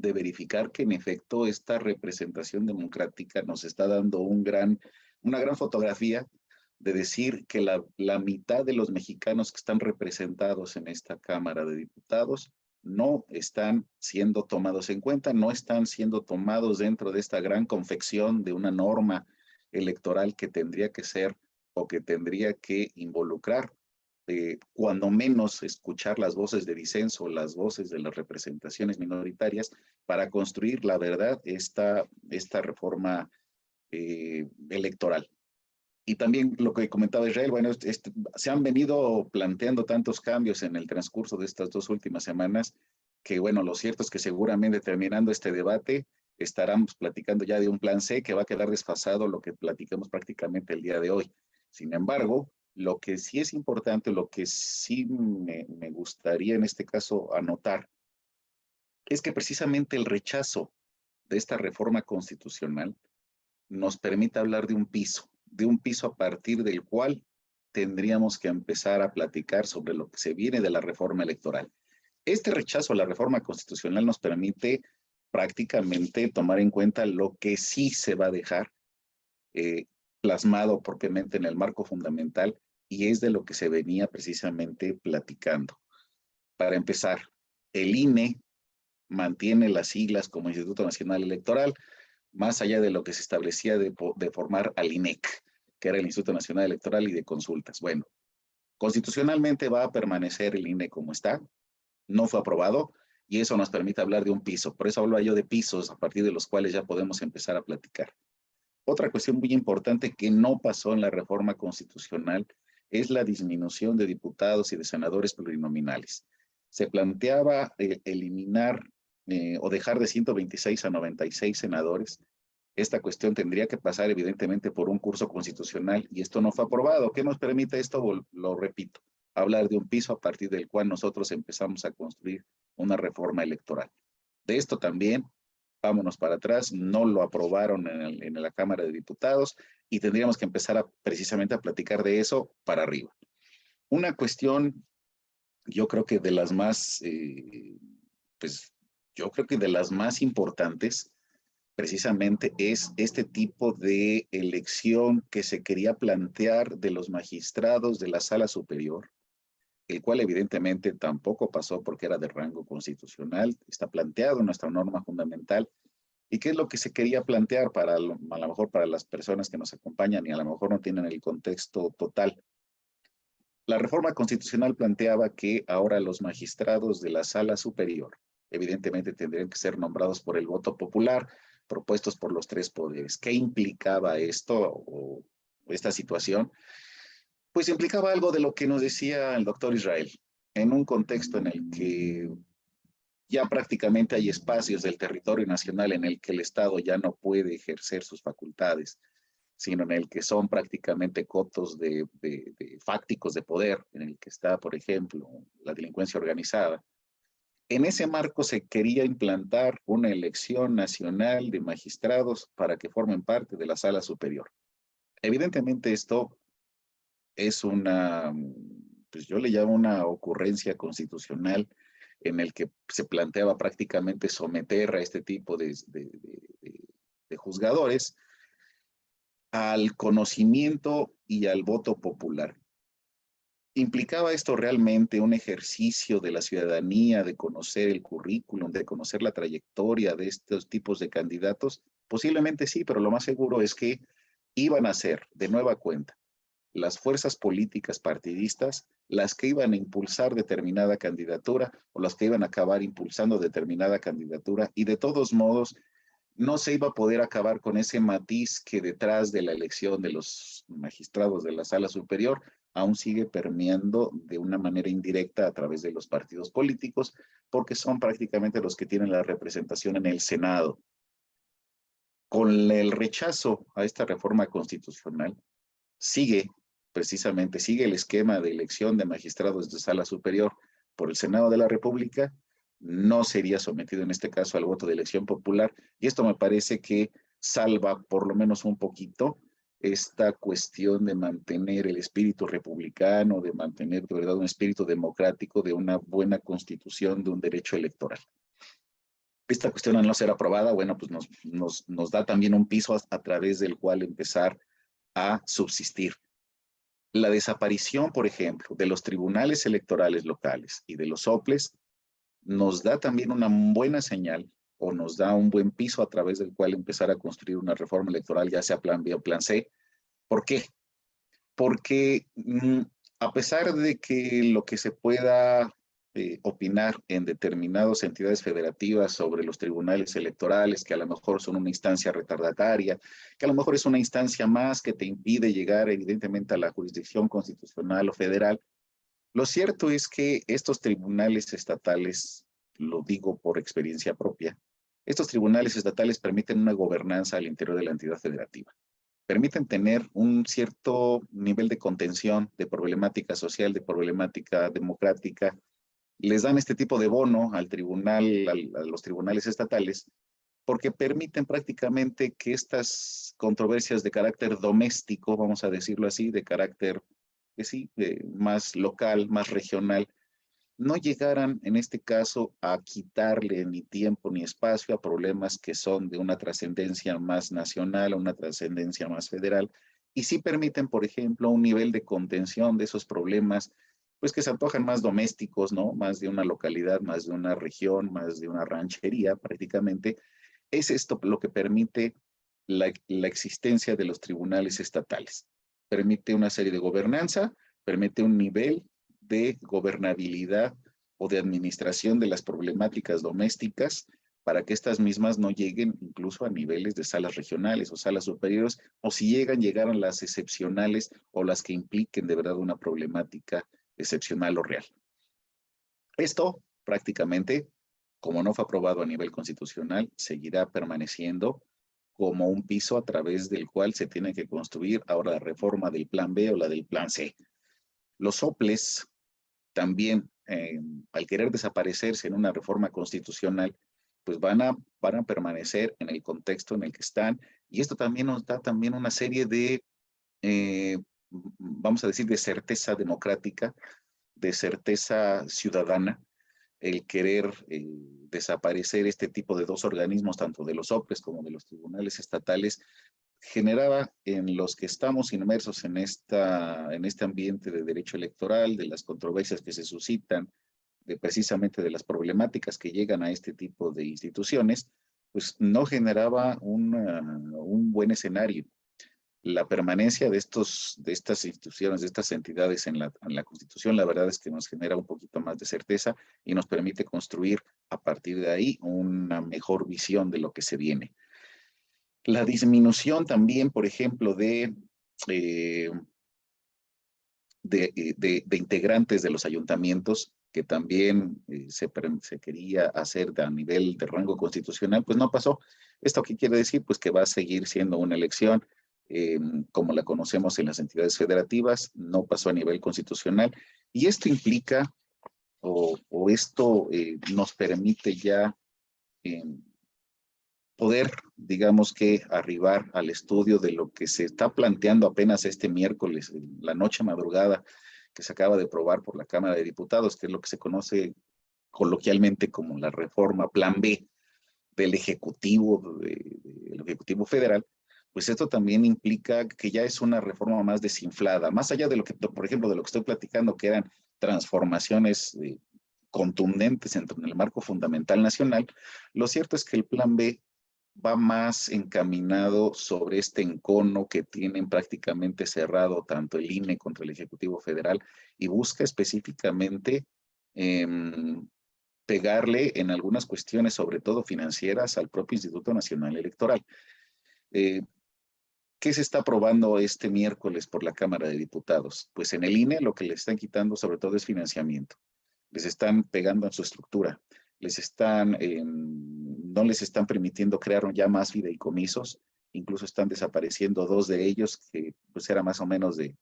de verificar que en efecto esta representación democrática nos está dando una gran fotografía de decir que la mitad de los mexicanos que están representados en esta Cámara de Diputados no están siendo tomados en cuenta, no están siendo tomados dentro de esta gran confección de una norma electoral que tendría que ser o que tendría que involucrar cuando menos escuchar las voces de disenso, las voces de las representaciones minoritarias para construir la verdad esta reforma electoral. Y también lo que comentaba Israel, bueno, se han venido planteando tantos cambios en el transcurso de estas dos últimas semanas que, bueno, lo cierto es que seguramente terminando este debate estaremos platicando ya de un plan C que va a quedar desfasado lo que platicamos prácticamente el día de hoy. Sin embargo, lo que sí es importante, lo que sí me gustaría en este caso anotar, es que precisamente el rechazo de esta reforma constitucional nos permite hablar de un piso a partir del cual tendríamos que empezar a platicar sobre lo que se viene de la reforma electoral. Este rechazo a la reforma constitucional nos permite prácticamente tomar en cuenta lo que sí se va a dejar plasmado propiamente en el marco fundamental y es de lo que se venía precisamente platicando. Para empezar, el INE mantiene las siglas como Instituto Nacional Electoral, más allá de lo que se establecía de formar al INEC, que era el Instituto Nacional Electoral y de Consultas. Bueno, constitucionalmente va a permanecer el INE como está, no fue aprobado, y eso nos permite hablar de un piso. Por eso hablo yo de pisos a partir de los cuales ya podemos empezar a platicar. Otra cuestión muy importante que no pasó en la reforma constitucional es la disminución de diputados y de senadores plurinominales. Se planteaba eliminar o dejar de 126 a 96 senadores. Esta cuestión tendría que pasar evidentemente por un curso constitucional y esto no fue aprobado. ¿Qué nos permite esto? Lo repito, hablar de un piso a partir del cual nosotros empezamos a construir una reforma electoral. De esto también, vámonos para atrás, no lo aprobaron en la Cámara de Diputados y tendríamos que empezar precisamente a platicar de eso para arriba. Una cuestión, yo creo que de las más, yo creo que de las más importantes, precisamente es este tipo de elección que se quería plantear de los magistrados de la Sala Superior, el cual evidentemente tampoco pasó porque era de rango constitucional, está planteado en nuestra norma fundamental. ¿Y qué es lo que se quería plantear a lo mejor para las personas que nos acompañan y a lo mejor no tienen el contexto total? La reforma constitucional planteaba que ahora los magistrados de la Sala Superior evidentemente tendrían que ser nombrados por el voto popular, propuestos por los tres poderes. ¿Qué implicaba esto o esta situación? Pues implicaba algo de lo que nos decía el doctor Israel, en un contexto en el que ya prácticamente hay espacios del territorio nacional en el que el Estado ya no puede ejercer sus facultades, sino en el que son prácticamente cotos de fácticos de poder, en el que está, por ejemplo, la delincuencia organizada. En ese marco se quería implantar una elección nacional de magistrados para que formen parte de la Sala Superior. Evidentemente esto es pues yo le llamo una ocurrencia constitucional en el que se planteaba prácticamente someter a este tipo de juzgadores al conocimiento y al voto popular. ¿Implicaba esto realmente un ejercicio de la ciudadanía, de conocer el currículum, de conocer la trayectoria de estos tipos de candidatos? Posiblemente sí, pero lo más seguro es que iban a ser de nueva cuenta las fuerzas políticas partidistas las que iban a impulsar determinada candidatura o las que iban a acabar impulsando determinada candidatura, y de todos modos no se iba a poder acabar con ese matiz que detrás de la elección de los magistrados de la Sala Superior aún sigue permeando de una manera indirecta a través de los partidos políticos, porque son prácticamente los que tienen la representación en el Senado. Con el rechazo a esta reforma constitucional, sigue el esquema de elección de magistrados de Sala Superior por el Senado de la República. No sería sometido en este caso al voto de elección popular, y esto me parece que salva por lo menos un poquito esta cuestión de mantener el espíritu republicano, de mantener de verdad un espíritu democrático, de una buena constitución, de un derecho electoral. Esta cuestión al no ser aprobada, bueno, pues nos da también un piso a través del cual empezar a subsistir. La desaparición, por ejemplo, de los tribunales electorales locales y de los soples nos da también una buena señal, o nos da un buen piso a través del cual empezar a construir una reforma electoral, ya sea plan B o plan C. ¿Por qué? Porque a pesar de que lo que se pueda opinar en determinadas entidades federativas sobre los tribunales electorales, que a lo mejor son una instancia retardataria, que a lo mejor es una instancia más que te impide llegar evidentemente a la jurisdicción constitucional o federal, lo cierto es que estos tribunales estatales, lo digo por experiencia propia, estos tribunales estatales permiten una gobernanza al interior de la entidad federativa. Permiten tener un cierto nivel de contención, de problemática social, de problemática democrática. Les dan este tipo de bono al tribunal, a los tribunales estatales, porque permiten prácticamente que estas controversias de carácter doméstico, vamos a decirlo así, de carácter sí, más local, más regional, no llegaran en este caso a quitarle ni tiempo ni espacio a problemas que son de una trascendencia más nacional, o una trascendencia más federal, y sí permiten, por ejemplo, un nivel de contención de esos problemas, pues que se antojan más domésticos, ¿no? Más de una localidad, más de una región, más de una ranchería prácticamente. Es esto lo que permite la existencia de los tribunales estatales. Permite una serie de gobernanza, permite un nivel de gobernabilidad o de administración de las problemáticas domésticas para que estas mismas no lleguen incluso a niveles de salas regionales o salas superiores, o si llegaran las excepcionales o las que impliquen de verdad una problemática excepcional o real. Esto prácticamente, como no fue aprobado a nivel constitucional, seguirá permaneciendo como un piso a través del cual se tiene que construir ahora la reforma del plan B o la del plan C. Los soples también, al querer desaparecerse en una reforma constitucional, pues van a permanecer en el contexto en el que están, y esto también nos da también una serie de, vamos a decir, de certeza democrática, de certeza ciudadana, el querer desaparecer este tipo de dos organismos, tanto de los soples como de los tribunales estatales, generaba en los que estamos inmersos en este ambiente de derecho electoral, de las controversias que se suscitan, precisamente de las problemáticas que llegan a este tipo de instituciones, pues no generaba un buen escenario. La permanencia de estas instituciones, de estas entidades en la Constitución, la verdad es que nos genera un poquito más de certeza y nos permite construir a partir de ahí una mejor visión de lo que se viene. La disminución también, por ejemplo, de integrantes de los ayuntamientos, que también se quería hacer a nivel de rango constitucional, pues no pasó. ¿Esto qué quiere decir? Pues que va a seguir siendo una elección como la conocemos en las entidades federativas, no pasó a nivel constitucional, y esto implica, o esto nos permite ya poder, digamos que, arribar al estudio de lo que se está planteando apenas este miércoles, la noche madrugada, que se acaba de aprobar por la Cámara de Diputados, que es lo que se conoce coloquialmente como la reforma Plan B del Ejecutivo Federal. Pues esto también implica que ya es una reforma más desinflada, más allá de lo que, por ejemplo, de lo que estoy platicando, que eran transformaciones contundentes en el marco fundamental nacional. Lo cierto es que el plan B va más encaminado sobre este encono que tienen prácticamente cerrado tanto el INE contra el Ejecutivo Federal y busca específicamente pegarle en algunas cuestiones, sobre todo financieras, al propio Instituto Nacional Electoral. ¿Qué se está aprobando este miércoles por la Cámara de Diputados? Pues en el INE lo que le están quitando sobre todo es financiamiento. Les están pegando en su estructura. No les están permitiendo crear ya más fideicomisos. Incluso están desapareciendo 2 de ellos, que pues era más o menos de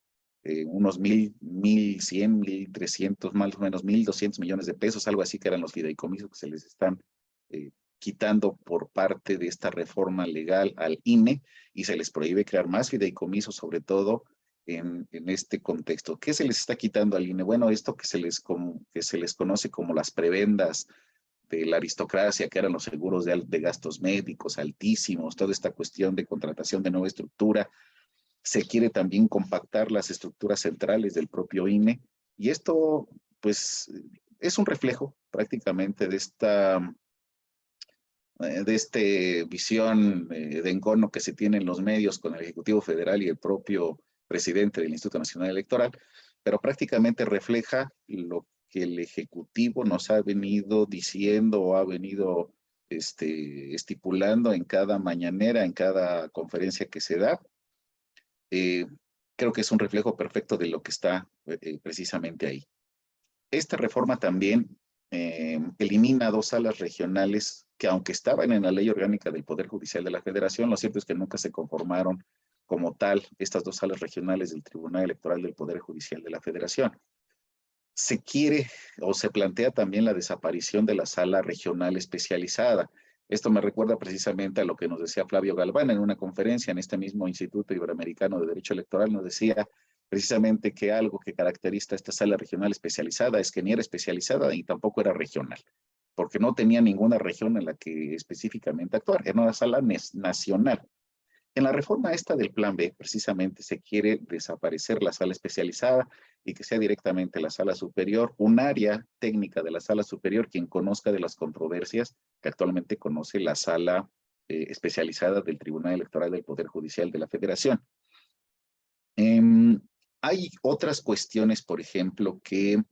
unos 1,100, 1,300, más o menos 1,200 millones de pesos, algo así que eran los fideicomisos que se les están quitando por parte de esta reforma legal al INE, y se les prohíbe crear más fideicomisos, sobre todo en este contexto. ¿Qué se les está quitando al INE? Bueno, esto que se les conoce como las prebendas de la aristocracia, que eran los seguros de gastos médicos altísimos, toda esta cuestión de contratación de nueva estructura. Se quiere también compactar las estructuras centrales del propio INE, y esto pues es un reflejo prácticamente de esta visión de encono que se tiene en los medios con el Ejecutivo Federal y el propio presidente del Instituto Nacional Electoral, pero prácticamente refleja lo que el Ejecutivo nos ha venido diciendo o ha venido estipulando en cada mañanera, en cada conferencia que se da. Creo que es un reflejo perfecto de lo que está precisamente ahí. Esta reforma también elimina 2 salas regionales que, aunque estaban en la ley orgánica del Poder Judicial de la Federación, lo cierto es que nunca se conformaron como tal estas 2 salas regionales del Tribunal Electoral del Poder Judicial de la Federación. Se quiere o se plantea también la desaparición de la sala regional especializada. Esto me recuerda precisamente a lo que nos decía Flavio Galván en una conferencia en este mismo Instituto Iberoamericano de Derecho Electoral. Nos decía precisamente que algo que caracteriza a esta sala regional especializada es que ni era especializada y tampoco era regional, porque no tenía ninguna región en la que específicamente actuar, era una sala nacional. En la reforma esta del Plan B, precisamente se quiere desaparecer la sala especializada y que sea directamente la sala superior, un área técnica de la sala superior quien conozca de las controversias que actualmente conoce la sala especializada del Tribunal Electoral del Poder Judicial de la Federación. Hay otras cuestiones, por ejemplo, que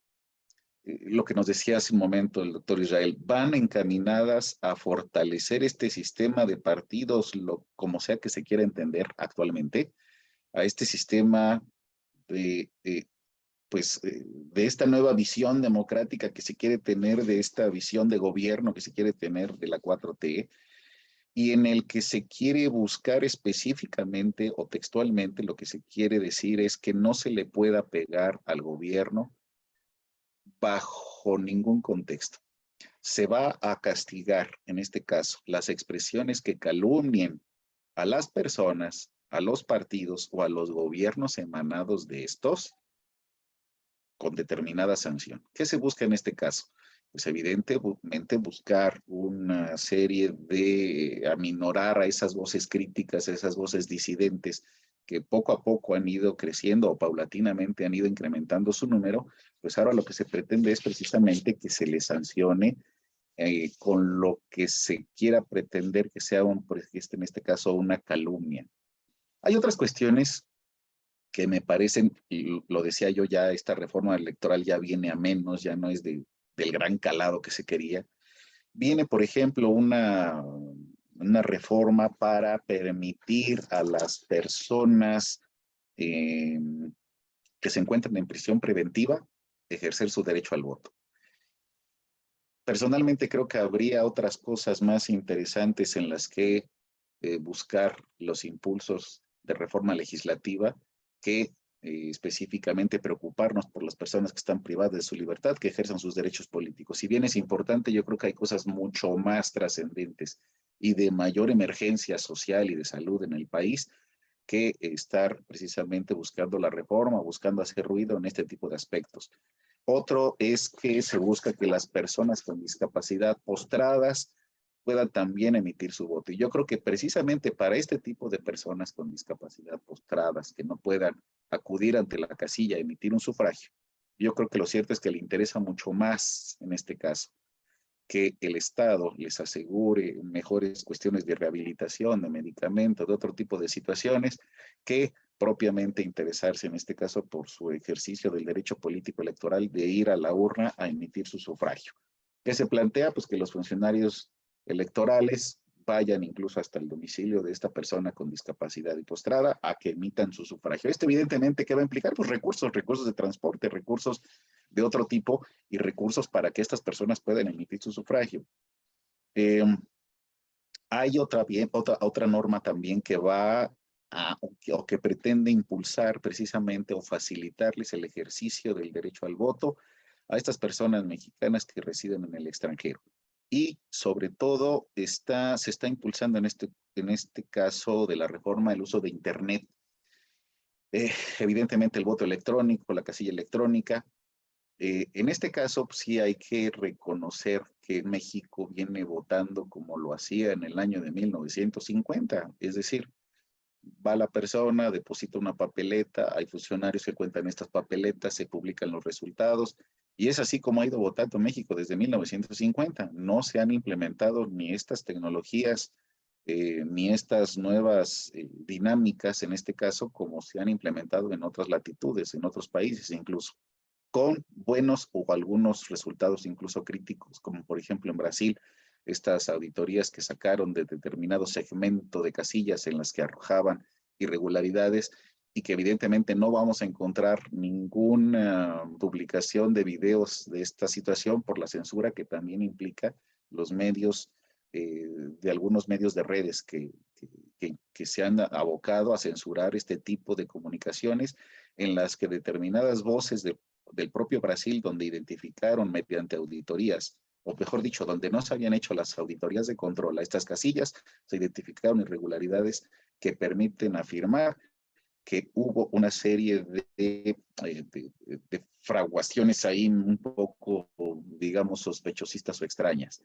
lo que nos decía hace un momento el doctor Israel, van encaminadas a fortalecer este sistema de partidos, como sea que se quiera entender actualmente, a este sistema de esta nueva visión democrática que se quiere tener, de esta visión de gobierno que se quiere tener de la 4T, y en el que se quiere buscar específicamente o textualmente lo que se quiere decir es que no se le pueda pegar al gobierno bajo ningún contexto. Se va a castigar, en este caso, las expresiones que calumnien a las personas, a los partidos o a los gobiernos emanados de estos con determinada sanción. ¿Qué se busca en este caso? Pues evidentemente buscar una serie de aminorar a esas voces críticas, a esas voces disidentes que poco a poco han ido creciendo o paulatinamente han ido incrementando su número. Pues ahora lo que se pretende es precisamente que se les sancione con lo que se quiera pretender que sea en este caso una calumnia. Hay otras cuestiones que me parecen, y lo decía yo, ya esta reforma electoral ya viene a menos, ya no es del gran calado que se quería. Viene, por ejemplo, una reforma para permitir a las personas que se encuentran en prisión preventiva ejercer su derecho al voto. Personalmente creo que habría otras cosas más interesantes en las que buscar los impulsos de reforma legislativa que específicamente preocuparnos por las personas que están privadas de su libertad, que ejerzan sus derechos políticos. Si bien es importante, yo creo que hay cosas mucho más trascendentes y de mayor emergencia social y de salud en el país que estar precisamente buscando la reforma, buscando hacer ruido en este tipo de aspectos. Otro es que se busca que las personas con discapacidad postradas puedan también emitir su voto. Y yo creo que precisamente para este tipo de personas con discapacidad postradas que no puedan acudir ante la casilla a emitir un sufragio, yo creo que lo cierto es que le interesa mucho más en este caso que el Estado les asegure mejores cuestiones de rehabilitación, de medicamentos, de otro tipo de situaciones, que propiamente interesarse en este caso por su ejercicio del derecho político electoral de ir a la urna a emitir su sufragio. ¿Qué se plantea? Pues que los funcionarios electorales vayan incluso hasta el domicilio de esta persona con discapacidad y postrada a que emitan su sufragio. Esto evidentemente, ¿qué va a implicar? Pues recursos de transporte, recursos de otro tipo y recursos para que estas personas puedan emitir su sufragio. Hay otra norma también que va o que pretende impulsar precisamente o facilitarles el ejercicio del derecho al voto a estas personas mexicanas que residen en el extranjero. Y sobre todo se está impulsando en este caso de la reforma el uso de Internet. Evidentemente el voto electrónico, la casilla electrónica. En este caso sí hay que reconocer que México viene votando como lo hacía en el año de 1950. Es decir, va la persona, deposita una papeleta, hay funcionarios que cuentan estas papeletas, se publican los resultados, y es así como ha ido votando México desde 1950. No se han implementado ni estas tecnologías, ni estas nuevas dinámicas, en este caso, como se han implementado en otras latitudes, en otros países incluso, con buenos o algunos resultados incluso críticos, como por ejemplo en Brasil, estas auditorías que sacaron de determinado segmento de casillas en las que arrojaban irregularidades y que evidentemente no vamos a encontrar ninguna publicación de videos de esta situación por la censura que también implica los medios, de algunos medios de redes que se han abocado a censurar este tipo de comunicaciones en las que determinadas voces del propio Brasil, donde identificaron mediante auditorías, o mejor dicho, donde no se habían hecho las auditorías de control a estas casillas, se identificaron irregularidades que permiten afirmar que hubo una serie de fraguaciones ahí un poco, digamos, sospechosistas o extrañas.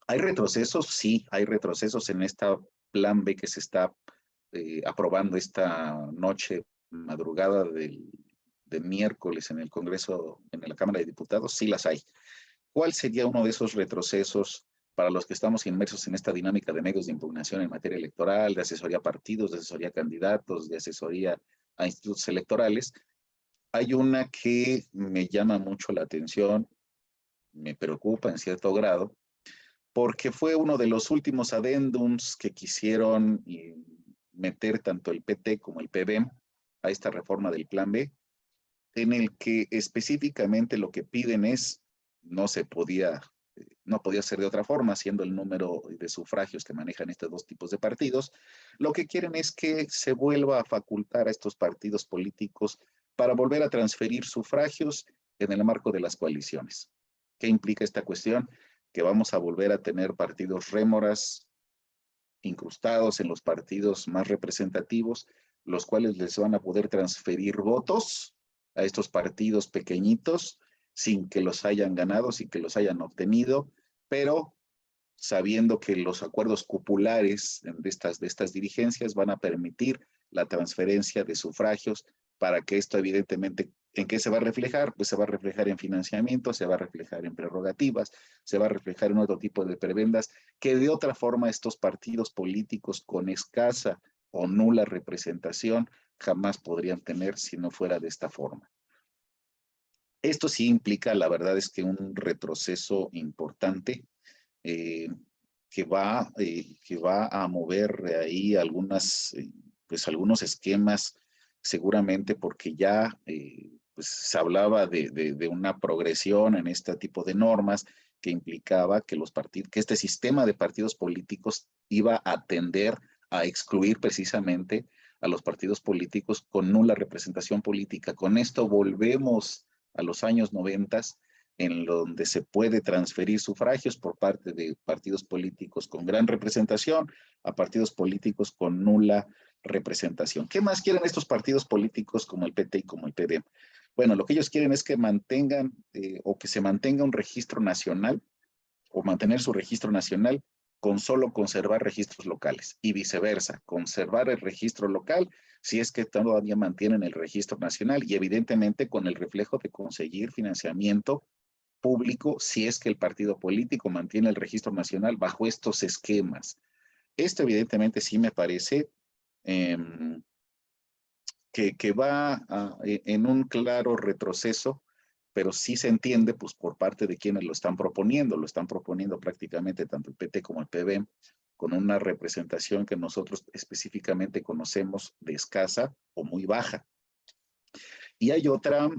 ¿Hay retrocesos? Sí, hay retrocesos en esta plan B que se está aprobando esta noche, madrugada de miércoles en el Congreso, en la Cámara de Diputados. Sí las hay. ¿Cuál sería uno de esos retrocesos para los que estamos inmersos en esta dinámica de medios de impugnación en materia electoral, de asesoría a partidos, de asesoría a candidatos, de asesoría a institutos electorales? Hay una que me llama mucho la atención, me preocupa en cierto grado, porque fue uno de los últimos adendums que quisieron meter tanto el PT como el PBM a esta reforma del Plan B, en el que específicamente lo que piden es, no podía ser de otra forma, siendo el número de sufragios que manejan estos dos tipos de partidos, lo que quieren es que se vuelva a facultar a estos partidos políticos para volver a transferir sufragios en el marco de las coaliciones. ¿Qué implica esta cuestión? Que vamos a volver a tener partidos rémoras incrustados en los partidos más representativos, los cuales les van a poder transferir votos a estos partidos pequeñitos sin que los hayan ganado, sin que los hayan obtenido, pero sabiendo que los acuerdos cupulares de estas dirigencias van a permitir la transferencia de sufragios para que esto evidentemente, ¿en qué se va a reflejar? Pues se va a reflejar en financiamiento, se va a reflejar en prerrogativas, se va a reflejar en otro tipo de prebendas que de otra forma estos partidos políticos con escasa o nula representación jamás podrían tener si no fuera de esta forma. Esto sí implica, la verdad es que un retroceso importante que va a mover ahí algunos esquemas, seguramente porque ya pues se hablaba de una progresión en este tipo de normas que implicaba que que este sistema de partidos políticos iba a tender a excluir precisamente a los partidos políticos con nula representación política. Con esto volvemos a los años 90, en donde se puede transferir sufragios por parte de partidos políticos con gran representación a partidos políticos con nula representación. ¿Qué más quieren estos partidos políticos como el PT y como el PDM? Bueno, lo que ellos quieren es que mantengan o que se mantenga un registro nacional o mantener su registro nacional con solo conservar registros locales y viceversa, conservar el registro local si es que todavía mantienen el registro nacional y evidentemente con el reflejo de conseguir financiamiento público si es que el partido político mantiene el registro nacional bajo estos esquemas. Esto evidentemente sí me parece que va en un claro retroceso, pero sí se entiende pues, por parte de quienes lo están proponiendo prácticamente tanto el PT como el PB, con una representación que nosotros específicamente conocemos de escasa o muy baja. Y hay otra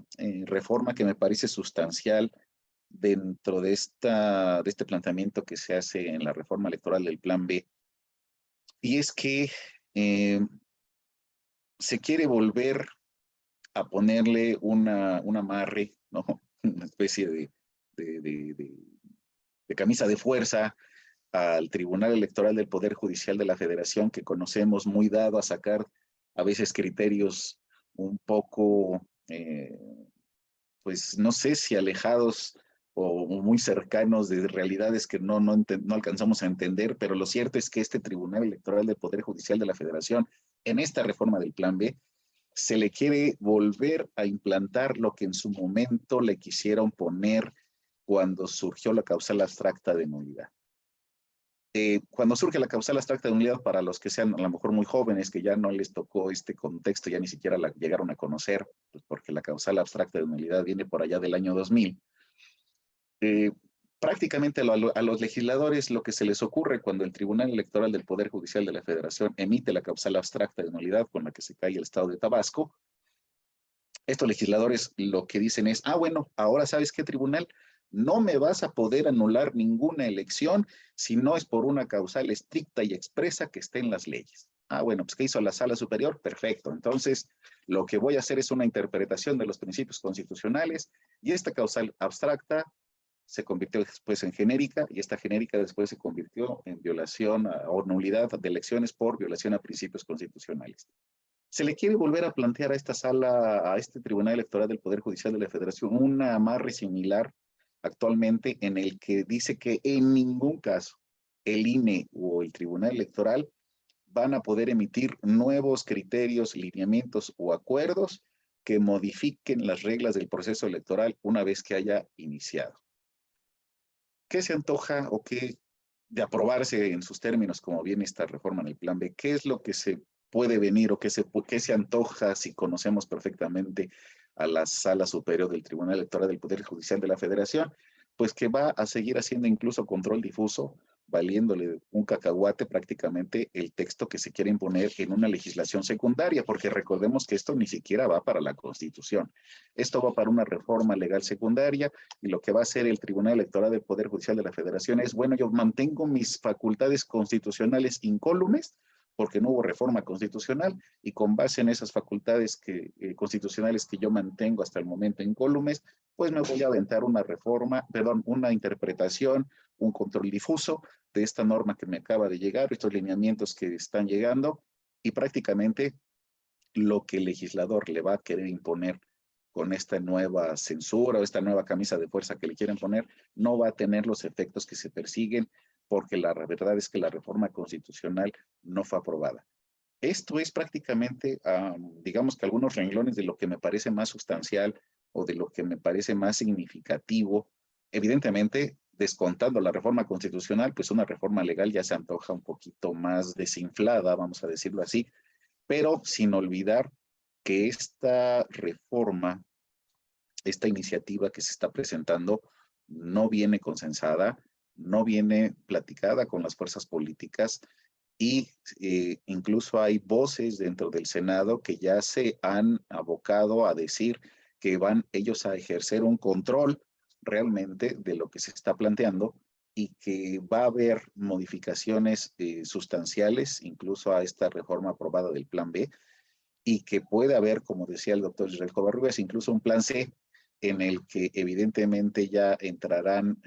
reforma que me parece sustancial dentro de este planteamiento que se hace en la reforma electoral del Plan B, y es que se quiere volver a ponerle un amarre, ¿no? Una especie de camisa de fuerza al Tribunal Electoral del Poder Judicial de la Federación, que conocemos muy dado a sacar a veces criterios un poco, pues no sé si alejados o muy cercanos de realidades que no alcanzamos a entender, pero lo cierto es que este Tribunal Electoral del Poder Judicial de la Federación, en esta reforma del Plan B, se le quiere volver a implantar lo que en su momento le quisieron poner cuando surgió la causal abstracta de nulidad. Cuando surge la causal abstracta de nulidad, para los que sean a lo mejor muy jóvenes, que ya no les tocó este contexto, ya ni siquiera la llegaron a conocer, pues porque la causal abstracta de nulidad viene por allá del año 2000, prácticamente a los legisladores lo que se les ocurre cuando el Tribunal Electoral del Poder Judicial de la Federación emite la causal abstracta de nulidad con la que se cae el Estado de Tabasco, estos legisladores lo que dicen es, bueno, ahora ¿sabes qué, tribunal? No me vas a poder anular ninguna elección si no es por una causal estricta y expresa que esté en las leyes. Bueno, pues ¿qué hizo la Sala Superior? Perfecto. Entonces, lo que voy a hacer es una interpretación de los principios constitucionales y esta causal abstracta se convirtió después en genérica y esta genérica después se convirtió en violación o nulidad de elecciones por violación a principios constitucionales. Se le quiere volver a plantear a esta sala, a este Tribunal Electoral del Poder Judicial de la Federación, un amarre similar actualmente en el que dice que en ningún caso el INE o el Tribunal Electoral van a poder emitir nuevos criterios, lineamientos o acuerdos que modifiquen las reglas del proceso electoral una vez que haya iniciado. ¿Qué se antoja o qué de aprobarse en sus términos como viene esta reforma en el Plan B? ¿Qué es lo que se puede venir o qué se antoja si conocemos perfectamente a la Sala Superior del Tribunal Electoral del Poder Judicial de la Federación? Pues que va a seguir haciendo incluso control difuso, valiéndole un cacahuate prácticamente el texto que se quiere imponer en una legislación secundaria, porque recordemos que esto ni siquiera va para la Constitución. Esto va para una reforma legal secundaria y lo que va a hacer el Tribunal Electoral del Poder Judicial de la Federación es, bueno, yo mantengo mis facultades constitucionales incólumes, porque no hubo reforma constitucional, y con base en esas facultades constitucionales que yo mantengo hasta el momento incólumes, pues me voy a aventar una una interpretación, un control difuso de esta norma que me acaba de llegar, estos lineamientos que están llegando, y prácticamente lo que el legislador le va a querer imponer con esta nueva censura o esta nueva camisa de fuerza que le quieren poner, no va a tener los efectos que se persiguen, porque la verdad es que la reforma constitucional no fue aprobada. Esto es prácticamente, digamos que algunos renglones de lo que me parece más sustancial o de lo que me parece más significativo. Evidentemente, descontando la reforma constitucional, pues una reforma legal ya se antoja un poquito más desinflada, vamos a decirlo así, pero sin olvidar que esta reforma, esta iniciativa que se está presentando, no viene consensada, no viene platicada con las fuerzas políticas y incluso hay voces dentro del Senado que ya se han abocado a decir que van ellos a ejercer un control realmente de lo que se está planteando y que va a haber modificaciones sustanciales incluso a esta reforma aprobada del Plan B y que puede haber, como decía el doctor Israel Covarrubias, incluso un Plan C en el que evidentemente ya entrarán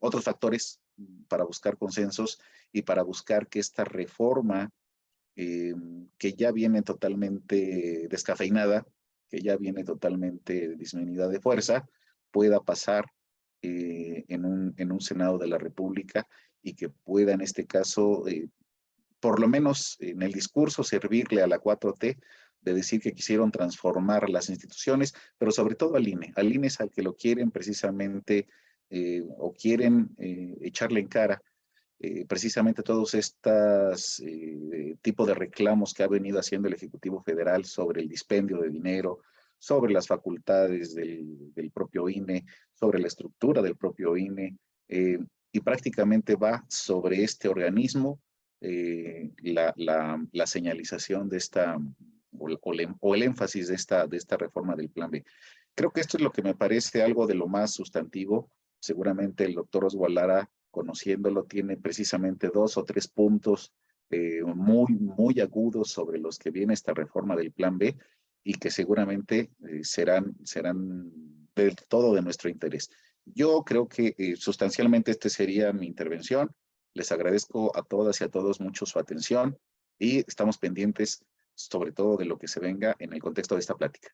otros factores para buscar consensos y para buscar que esta reforma que ya viene totalmente descafeinada, que ya viene totalmente disminuida de fuerza, pueda pasar en un Senado de la República y que pueda en este caso, por lo menos en el discurso, servirle a la 4T de decir que quisieron transformar las instituciones, pero sobre todo al INE. Al INE es al que lo quieren precisamente o quieren echarle en cara precisamente todos estos tipos de reclamos que ha venido haciendo el Ejecutivo Federal sobre el dispendio de dinero, sobre las facultades del propio INE, sobre la estructura del propio INE, y prácticamente va sobre este organismo la señalización de esta, o el énfasis de esta reforma del Plan B. Creo que esto es lo que me parece algo de lo más sustantivo. Seguramente el doctor Oswald Lara, conociéndolo, tiene precisamente 2 o 3 puntos muy agudos sobre los que viene esta reforma del Plan B y que seguramente serán del todo de nuestro interés. Yo creo que sustancialmente esta sería mi intervención. Les agradezco a todas y a todos mucho su atención y estamos pendientes sobre todo de lo que se venga en el contexto de esta plática.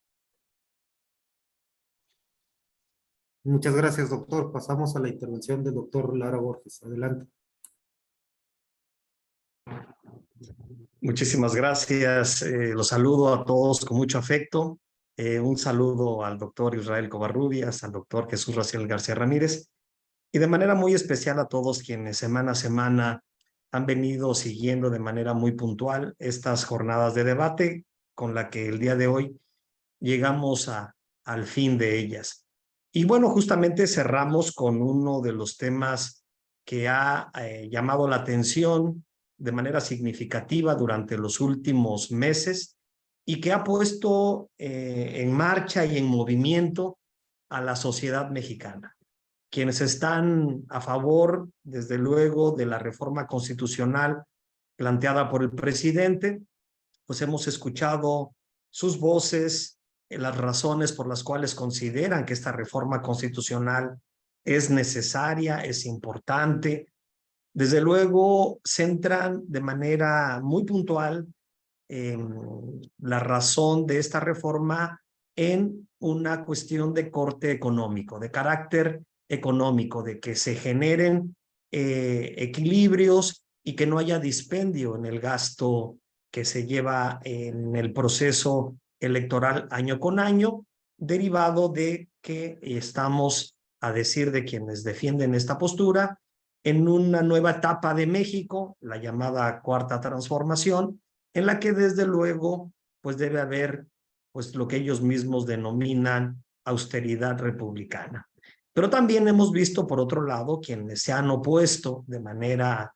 Muchas gracias, doctor. Pasamos a la intervención del doctor Lara Borges. Adelante. Muchísimas gracias. Los saludo a todos con mucho afecto. Un saludo al doctor Israel Covarrubias, al doctor Jesús Raciel García Ramírez y de manera muy especial a todos quienes semana a semana han venido siguiendo de manera muy puntual estas jornadas de debate con la que el día de hoy llegamos al fin de ellas. Y bueno, justamente cerramos con uno de los temas que ha llamado la atención de manera significativa durante los últimos meses y que ha puesto en marcha y en movimiento a la sociedad mexicana. Quienes están a favor, desde luego, de la reforma constitucional planteada por el presidente, pues hemos escuchado sus voces, las razones por las cuales consideran que esta reforma constitucional es necesaria, es importante. Desde luego, centran de manera muy puntual la razón de esta reforma en una cuestión de corte económico, de carácter económico, de que se generen equilibrios y que no haya dispendio en el gasto que se lleva en el proceso electoral año con año, derivado de que estamos, a decir de quienes defienden esta postura, en una nueva etapa de México, la llamada Cuarta Transformación, en la que desde luego pues debe haber pues lo que ellos mismos denominan austeridad republicana. Pero también hemos visto, por otro lado, quienes se han opuesto de manera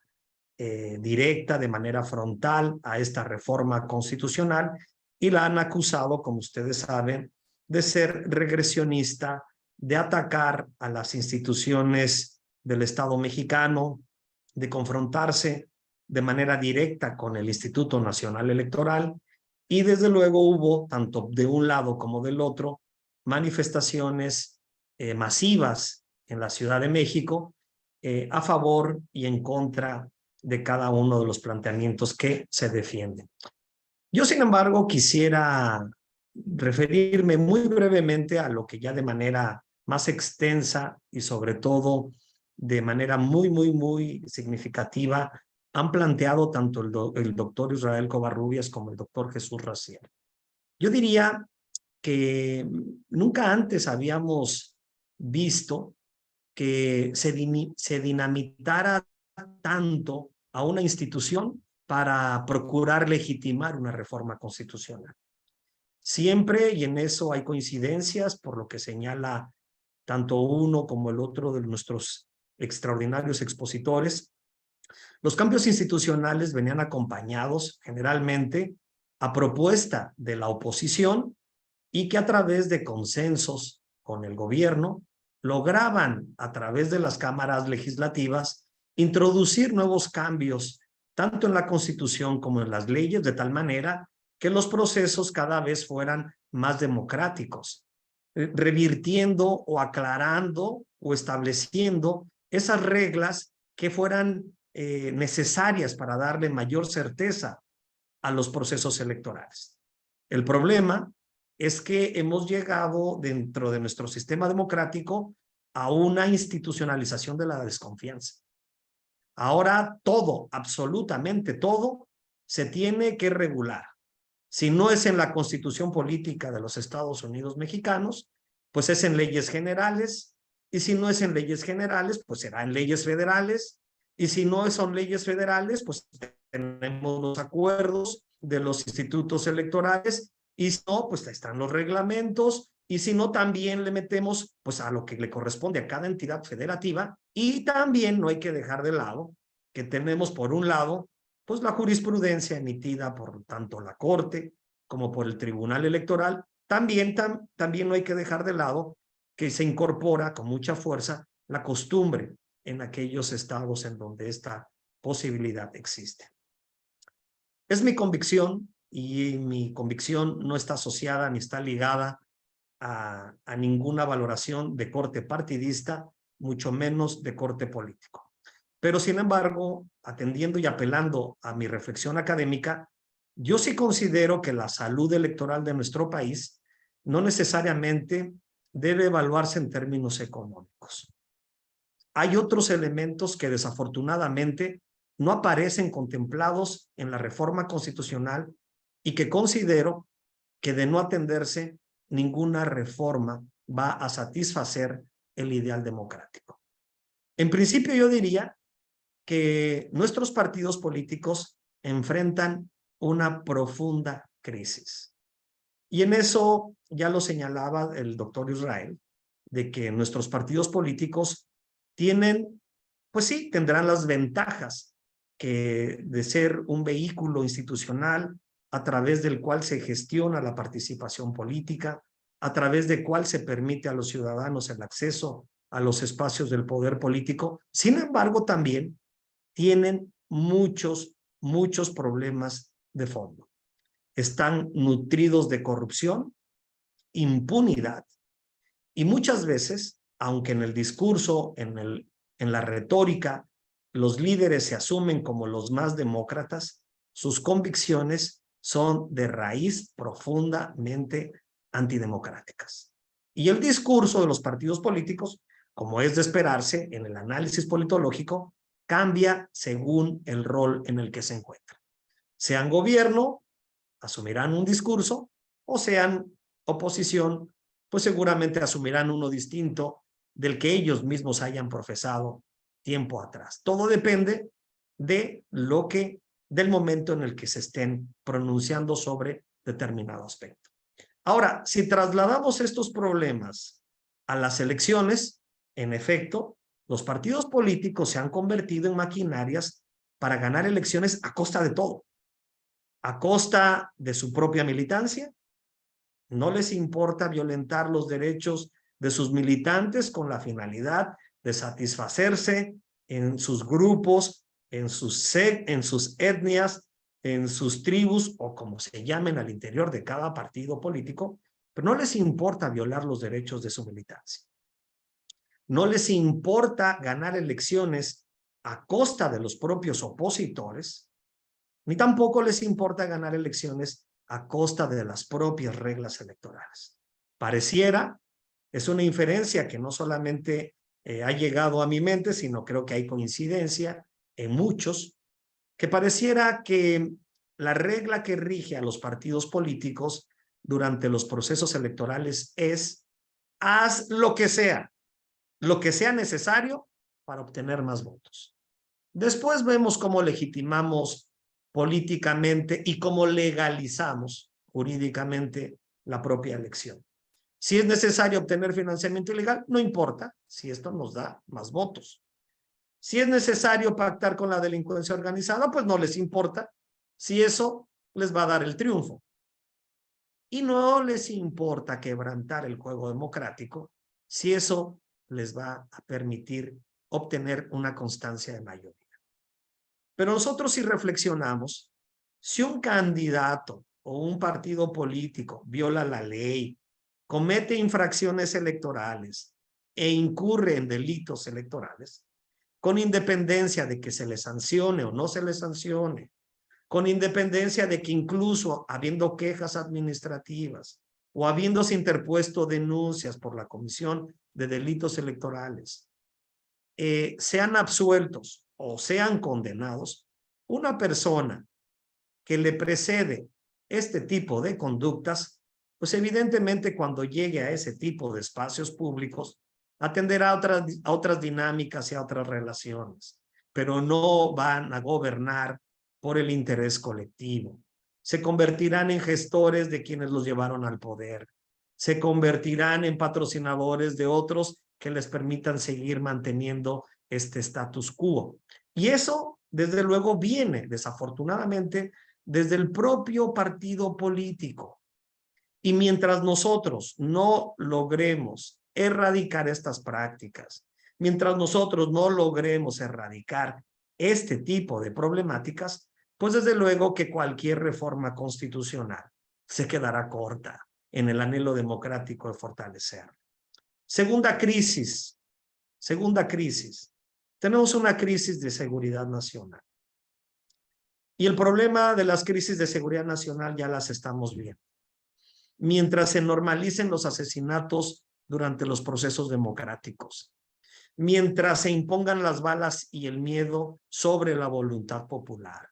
directa, de manera frontal a esta reforma constitucional y la han acusado, como ustedes saben, de ser regresionista, de atacar a las instituciones del Estado mexicano, de confrontarse de manera directa con el Instituto Nacional Electoral y desde luego hubo, tanto de un lado como del otro, manifestaciones masivas en la Ciudad de México a favor y en contra de cada uno de los planteamientos que se defienden. Yo, sin embargo, quisiera referirme muy brevemente a lo que ya de manera más extensa y sobre todo de manera muy significativa han planteado tanto el doctor Israel Covarrubias como el doctor Jesús Raciel. Yo diría que nunca antes habíamos visto que se dinamitara tanto a una institución para procurar legitimar una reforma constitucional. Siempre, y en eso hay coincidencias, por lo que señala tanto uno como el otro de nuestros extraordinarios expositores, los cambios institucionales venían acompañados generalmente a propuesta de la oposición y que a través de consensos con el gobierno lograban a través de las cámaras legislativas introducir nuevos cambios tanto en la Constitución como en las leyes, de tal manera que los procesos cada vez fueran más democráticos, revirtiendo o aclarando o estableciendo esas reglas que fueran necesarias para darle mayor certeza a los procesos electorales. El problema es que hemos llegado dentro de nuestro sistema democrático a una institucionalización de la desconfianza. Ahora todo, absolutamente todo, se tiene que regular. Si no es en la Constitución Política de los Estados Unidos Mexicanos, pues es en leyes generales, y si no es en leyes generales, pues será en leyes federales, y si no son leyes federales, pues tenemos los acuerdos de los institutos electorales, y si no, pues están los reglamentos, y si no, también le metemos pues a lo que le corresponde a cada entidad federativa, y también no hay que dejar de lado que tenemos por un lado pues la jurisprudencia emitida por tanto la Corte como por el Tribunal Electoral. También no hay que dejar de lado que se incorpora con mucha fuerza la costumbre en aquellos estados en donde esta posibilidad existe. Es mi convicción, y mi convicción no está asociada ni está ligada a ninguna valoración de corte partidista, mucho menos de corte político. Pero sin embargo, atendiendo y apelando a mi reflexión académica, yo sí considero que la salud electoral de nuestro país no necesariamente debe evaluarse en términos económicos. Hay otros elementos que desafortunadamente no aparecen contemplados en la reforma constitucional y que considero que de no atenderse, ninguna reforma va a satisfacer el ideal democrático. En principio, yo diría que nuestros partidos políticos enfrentan una profunda crisis. Y en eso ya lo señalaba el doctor Israel, de que nuestros partidos políticos tienen, pues sí, tendrán las ventajas que de ser un vehículo institucional a través del cual se gestiona la participación política, a través del cual se permite a los ciudadanos el acceso a los espacios del poder político. Sin embargo, también tienen muchos problemas de fondo. Están nutridos de corrupción, impunidad, y muchas veces, aunque en el discurso, en la retórica, los líderes se asumen como los más demócratas, sus convicciones son de raíz profundamente antidemocráticas. Y el discurso de los partidos políticos, como es de esperarse en el análisis politológico, cambia según el rol en el que se encuentran. Sean gobierno, asumirán un discurso, o sean oposición, pues seguramente asumirán uno distinto del que ellos mismos hayan profesado tiempo atrás. Todo depende de del momento en el que se estén pronunciando sobre determinado aspecto. Ahora, si trasladamos estos problemas a las elecciones, en efecto, los partidos políticos se han convertido en maquinarias para ganar elecciones a costa de todo. A costa de su propia militancia. No les importa violentar los derechos de sus militantes con la finalidad de satisfacerse en sus grupos, en sus etnias, en sus tribus, o como se llamen al interior de cada partido político, pero no les importa violar los derechos de su militancia. No les importa ganar elecciones a costa de los propios opositores, ni tampoco les importa ganar elecciones a costa de las propias reglas electorales. Pareciera, es una inferencia que no solamente ha llegado a mi mente, sino creo que hay coincidencia en muchos, que pareciera que la regla que rige a los partidos políticos durante los procesos electorales es: haz lo que sea necesario para obtener más votos. Después vemos cómo legitimamos políticamente y cómo legalizamos jurídicamente la propia elección. Si es necesario obtener financiamiento ilegal, no importa si esto nos da más votos. Si es necesario pactar con la delincuencia organizada, pues no les importa si eso les va a dar el triunfo. Y no les importa quebrantar el juego democrático si eso les va a permitir obtener una constancia de mayoría. Pero nosotros, si reflexionamos, si un candidato o un partido político viola la ley, comete infracciones electorales e incurre en delitos electorales, con independencia de que se le sancione o no se le sancione, con independencia de que incluso habiendo quejas administrativas o habiéndose interpuesto denuncias por la Comisión de Delitos Electorales, sean absueltos o sean condenados, una persona que le precede este tipo de conductas, pues evidentemente cuando llegue a ese tipo de espacios públicos, atender a otras dinámicas y a otras relaciones, pero no van a gobernar por el interés colectivo. Se convertirán en gestores de quienes los llevaron al poder. Se convertirán en patrocinadores de otros que les permitan seguir manteniendo este status quo. Y eso, desde luego, viene, desafortunadamente, desde el propio partido político. Y mientras nosotros no logremos erradicar estas prácticas, mientras nosotros no logremos erradicar este tipo de problemáticas, pues desde luego que cualquier reforma constitucional se quedará corta en el anhelo democrático de fortalecer. Segunda crisis. Tenemos una crisis de seguridad nacional. Y el problema de las crisis de seguridad nacional ya las estamos viendo. Mientras se normalicen los asesinatos durante los procesos democráticos, mientras se impongan las balas y el miedo sobre la voluntad popular,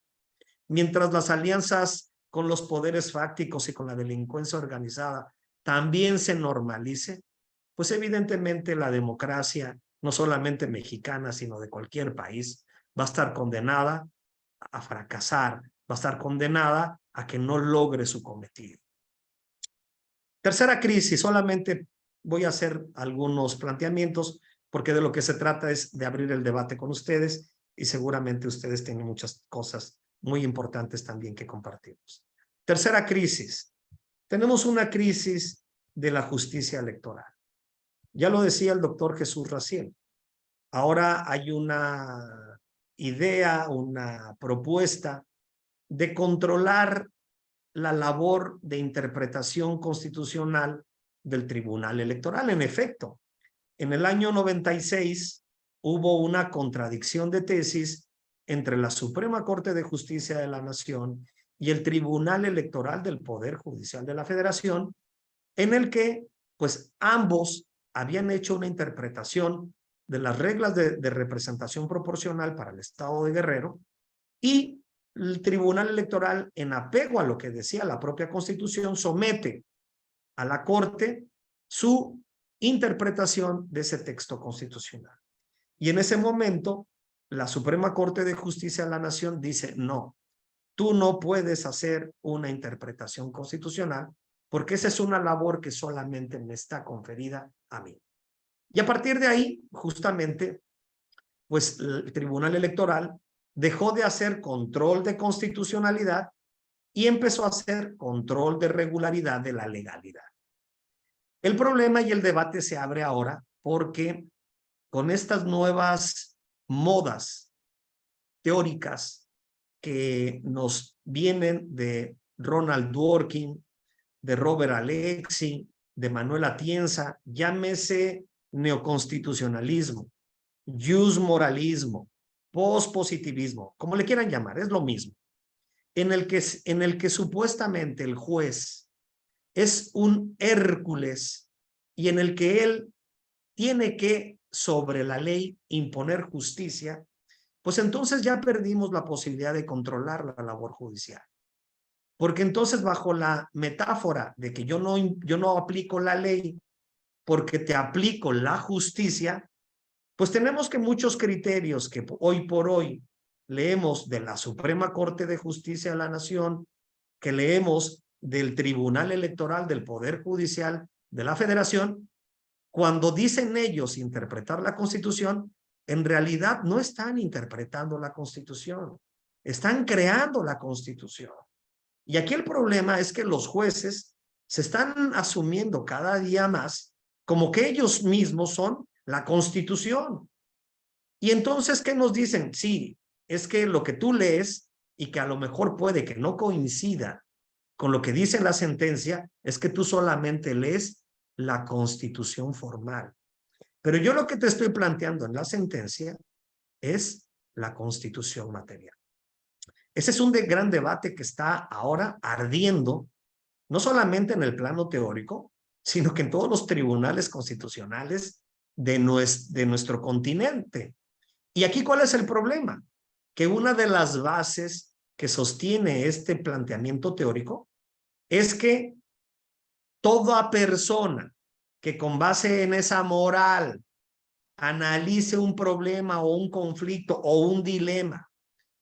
mientras las alianzas con los poderes fácticos y con la delincuencia organizada también se normalice, pues evidentemente la democracia, no solamente mexicana, sino de cualquier país, va a estar condenada a fracasar, va a estar condenada a que no logre su cometido. Tercera crisis, solamente voy a hacer algunos planteamientos porque de lo que se trata es de abrir el debate con ustedes y seguramente ustedes tienen muchas cosas muy importantes también que compartimos. Tercera crisis, tenemos una crisis de la justicia electoral. Ya lo decía el doctor Jesús Raciel. Ahora hay una idea, una propuesta de controlar la labor de interpretación constitucional del Tribunal Electoral. En efecto, en el año 96 hubo una contradicción de tesis entre la Suprema Corte de Justicia de la Nación y el Tribunal Electoral del Poder Judicial de la Federación, en el que, pues, ambos habían hecho una interpretación de las reglas de representación proporcional para el Estado de Guerrero y el Tribunal Electoral, en apego a lo que decía la propia Constitución, somete a la Corte su interpretación de ese texto constitucional. Y en ese momento, la Suprema Corte de Justicia de la Nación dice, no, tú no puedes hacer una interpretación constitucional porque esa es una labor que solamente me está conferida a mí. Y a partir de ahí, justamente, pues el Tribunal Electoral dejó de hacer control de constitucionalidad y empezó a hacer control de regularidad de la legalidad. El problema y el debate se abre ahora porque con estas nuevas modas teóricas que nos vienen de Ronald Dworkin, de Robert Alexy, de Manuel Atienza, llámese neoconstitucionalismo, jusmoralismo, pospositivismo, como le quieran llamar, es lo mismo, en el que supuestamente el juez es un Hércules y en el que él tiene que, sobre la ley, imponer justicia, pues entonces ya perdimos la posibilidad de controlar la labor judicial. Porque entonces, bajo la metáfora de que yo no aplico la ley porque te aplico la justicia, pues tenemos que muchos criterios que hoy por hoy leemos de la Suprema Corte de Justicia de la Nación, que leemos del Tribunal Electoral del Poder Judicial de la Federación, cuando dicen ellos interpretar la Constitución, en realidad no están interpretando la Constitución, están creando la Constitución. Y aquí el problema es que los jueces se están asumiendo cada día más como que ellos mismos son la Constitución. Y entonces, ¿qué nos dicen? Sí, es que lo que tú lees y que a lo mejor puede que no coincida con lo que dice la sentencia, es que tú solamente lees la Constitución formal. Pero yo lo que te estoy planteando en la sentencia es la Constitución material. Ese es un gran debate que está ahora ardiendo, no solamente en el plano teórico, sino que en todos los tribunales constitucionales de nuestro continente. Y aquí, ¿cuál es el problema? Que una de las bases que sostiene este planteamiento teórico es que toda persona que con base en esa moral analice un problema o un conflicto o un dilema,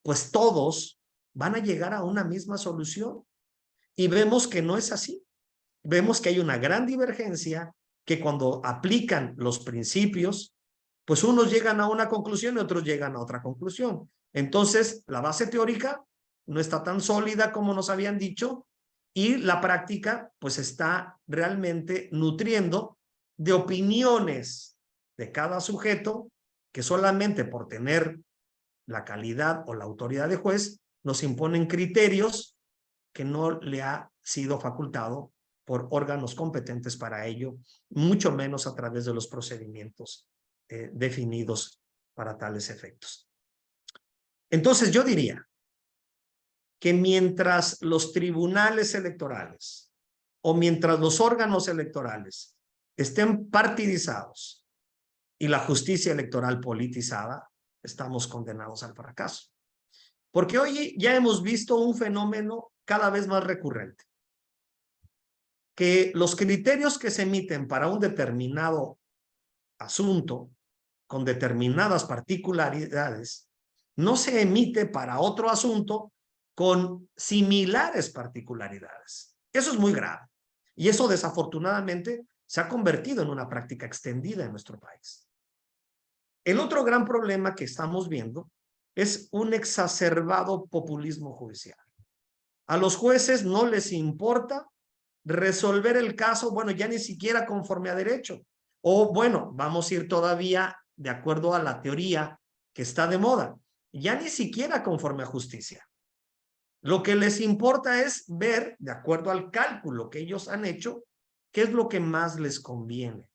pues todos van a llegar a una misma solución. Y vemos que no es así. Vemos que hay una gran divergencia, que cuando aplican los principios, pues unos llegan a una conclusión y otros llegan a otra conclusión. Entonces, la base teórica no está tan sólida como nos habían dicho, y la práctica pues está realmente nutriendo de opiniones de cada sujeto, que solamente por tener la calidad o la autoridad de juez nos imponen criterios que no le ha sido facultado por órganos competentes para ello, mucho menos a través de los procedimientos definidos para tales efectos. Entonces yo diría que mientras los tribunales electorales o mientras los órganos electorales estén partidizados y la justicia electoral politizada, estamos condenados al fracaso. Porque hoy ya hemos visto un fenómeno cada vez más recurrente, que los criterios que se emiten para un determinado asunto con determinadas particularidades no se emite para otro asunto con similares particularidades. Eso es muy grave, y eso desafortunadamente se ha convertido en una práctica extendida en nuestro país. El otro gran problema que estamos viendo es un exacerbado populismo judicial. A los jueces no les importa resolver el caso, bueno, ya ni siquiera conforme a derecho. O bueno, vamos a ir todavía de acuerdo a la teoría que está de moda, ya ni siquiera conforme a justicia. Lo que les importa es ver, de acuerdo al cálculo que ellos han hecho, qué es lo que más les conviene,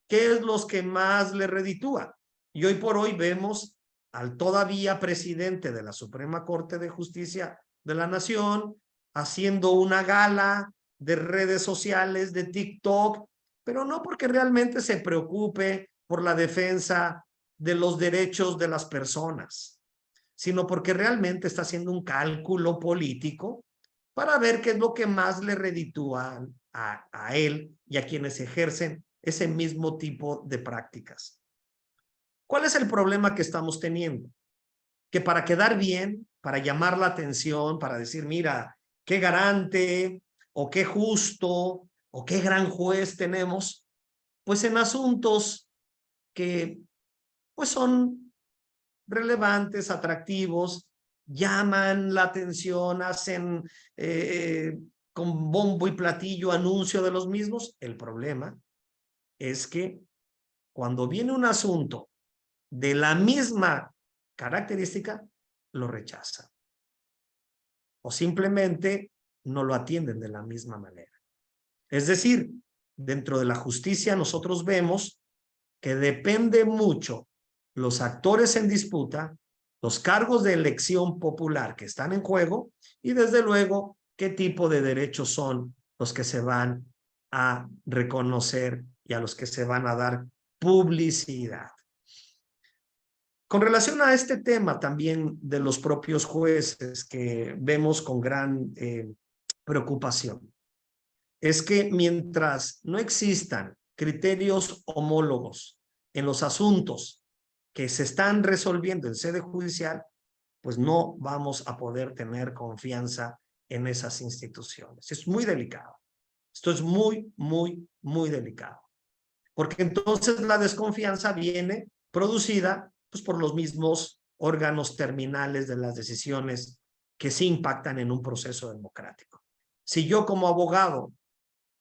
qué es lo que más les reditúa. Y hoy por hoy vemos al todavía presidente de la Suprema Corte de Justicia de la Nación haciendo una gala de redes sociales, de TikTok, pero no porque realmente se preocupe por la defensa de los derechos de las personas, sino porque realmente está haciendo un cálculo político para ver qué es lo que más le reditúa a él y a quienes ejercen ese mismo tipo de prácticas. ¿Cuál es el problema que estamos teniendo? Que para quedar bien, para llamar la atención, para decir, mira, qué garante o qué justo o qué gran juez tenemos, pues en asuntos que pues son relevantes, atractivos, llaman la atención, hacen con bombo y platillo anuncio de los mismos. El problema es que cuando viene un asunto de la misma característica, lo rechazan. O simplemente no lo atienden de la misma manera. Es decir, dentro de la justicia nosotros vemos que depende mucho los actores en disputa, los cargos de elección popular que están en juego y desde luego qué tipo de derechos son los que se van a reconocer y a los que se van a dar publicidad. Con relación a este tema también de los propios jueces que vemos con gran preocupación, es que mientras no existan criterios homólogos en los asuntos que se están resolviendo en sede judicial, pues no vamos a poder tener confianza en esas instituciones. Es muy delicado. Esto es muy, muy, muy delicado. Porque entonces la desconfianza viene producida pues, por los mismos órganos terminales de las decisiones que sí impactan en un proceso democrático. Si yo como abogado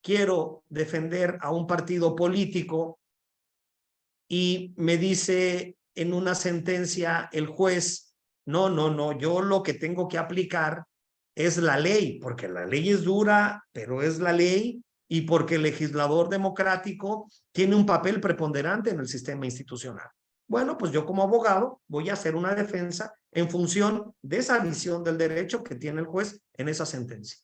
quiero defender a un partido político y me dice en una sentencia el juez, no, yo lo que tengo que aplicar es la ley, porque la ley es dura, pero es la ley, y porque el legislador democrático tiene un papel preponderante en el sistema institucional. Bueno, pues yo como abogado voy a hacer una defensa en función de esa visión del derecho que tiene el juez en esa sentencia.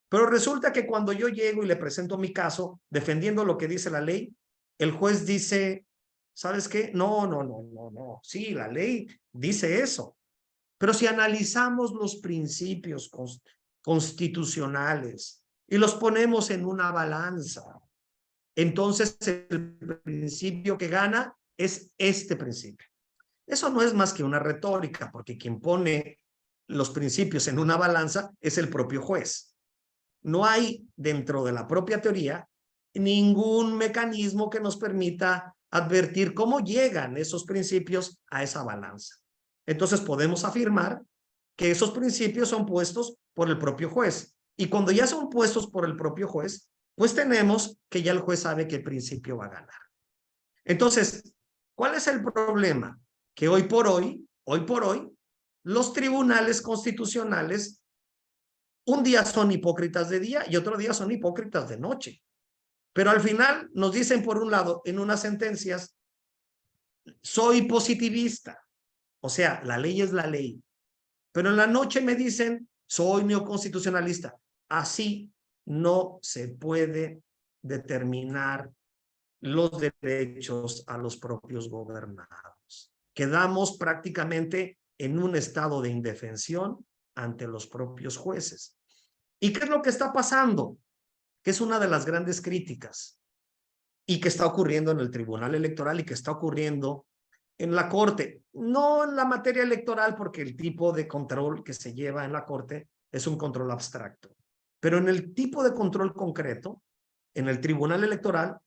Pero resulta que cuando yo llego y le presento mi caso defendiendo lo que dice la ley, el juez dice, ¿sabes qué? No. Sí, la ley dice eso. Pero si analizamos los principios constitucionales y los ponemos en una balanza, entonces el principio que gana es este principio. Eso no es más que una retórica, porque quien pone los principios en una balanza es el propio juez. No hay dentro de la propia teoría ningún mecanismo que nos permita advertir cómo llegan esos principios a esa balanza. Entonces podemos afirmar que esos principios son puestos por el propio juez. Y cuando ya son puestos por el propio juez, pues tenemos que ya el juez sabe qué principio va a ganar. Entonces, ¿cuál es el problema? Que hoy por hoy, los tribunales constitucionales un día son hipócritas de día y otro día son hipócritas de noche. Pero al final nos dicen, por un lado, en unas sentencias, soy positivista. O sea, la ley es la ley. Pero en la noche me dicen, soy neoconstitucionalista. Así no se puede determinar los derechos a los propios gobernados. Quedamos prácticamente en un estado de indefensión ante los propios jueces. ¿Y qué es lo que está pasando? Que es una de las grandes críticas y que está ocurriendo en el Tribunal Electoral y que está ocurriendo en la Corte. No en la materia electoral, porque el tipo de control que se lleva en la Corte es un control abstracto. Pero en el tipo de control concreto, en el Tribunal Electoral,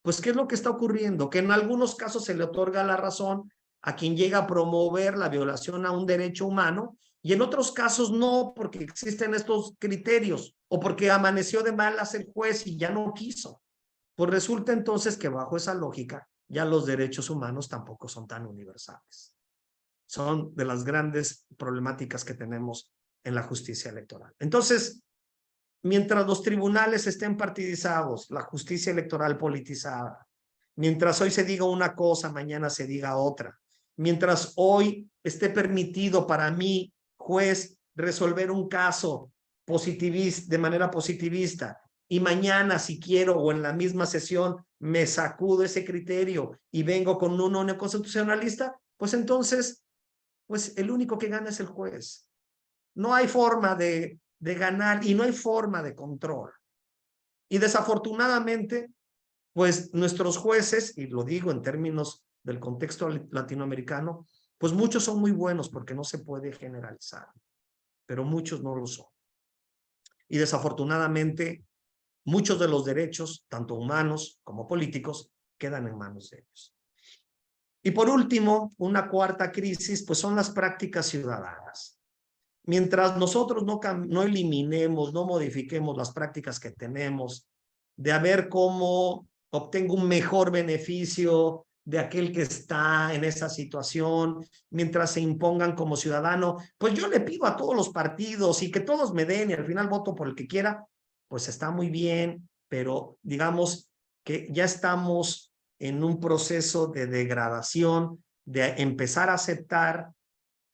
pues ¿qué es lo que está ocurriendo? Que en algunos casos se le otorga la razón a quien llega a promover la violación a un derecho humano y en otros casos no, porque existen estos criterios o porque amaneció de malas el juez y ya no quiso. Pues resulta entonces que bajo esa lógica ya los derechos humanos tampoco son tan universales. Son de las grandes problemáticas que tenemos en la justicia electoral. Entonces, mientras los tribunales estén partidizados, la justicia electoral politizada, mientras hoy se diga una cosa, mañana se diga otra, mientras hoy esté permitido para mí, juez, resolver un caso de manera positivista, y mañana, si quiero, o en la misma sesión, me sacudo ese criterio y vengo con un neoconstitucionalista, pues entonces, pues el único que gana es el juez. No hay forma de ganar y no hay forma de control. Y desafortunadamente, pues nuestros jueces, y lo digo en términos del contexto latinoamericano, pues muchos son muy buenos porque no se puede generalizar, pero muchos no lo son. Y desafortunadamente, muchos de los derechos, tanto humanos como políticos, quedan en manos de ellos. Y por último, una cuarta crisis, pues son las prácticas ciudadanas. Mientras nosotros no eliminemos, no modifiquemos las prácticas que tenemos, de a ver cómo obtengo un mejor beneficio de aquel que está en esa situación, mientras se impongan como ciudadano, pues yo le pido a todos los partidos y que todos me den y al final voto por el que quiera, pues está muy bien, pero digamos que ya estamos en un proceso de degradación, de empezar a aceptar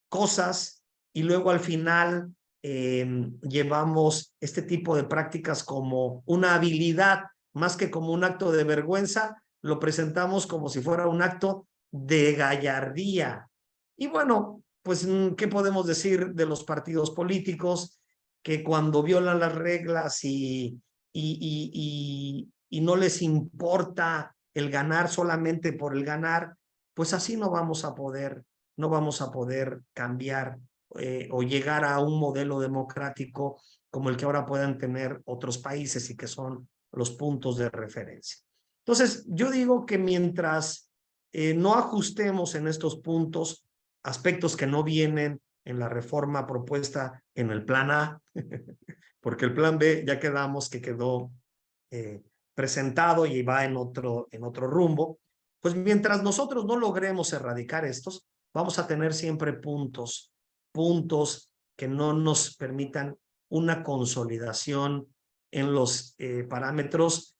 cosas y luego al final llevamos este tipo de prácticas como una habilidad, más que como un acto de vergüenza, lo presentamos como si fuera un acto de gallardía. Y bueno, pues, ¿qué podemos decir de los partidos políticos? Que cuando violan las reglas y no les importa el ganar solamente por el ganar, pues así no vamos a poder cambiar o llegar a un modelo democrático como el que ahora puedan tener otros países y que son los puntos de referencia. Entonces, yo digo que mientras no ajustemos en estos puntos aspectos que no vienen en la reforma propuesta en el plan A, porque el plan B ya quedamos que quedó presentado y va en otro rumbo, pues mientras nosotros no logremos erradicar estos, vamos a tener siempre puntos que no nos permitan una consolidación en los parámetros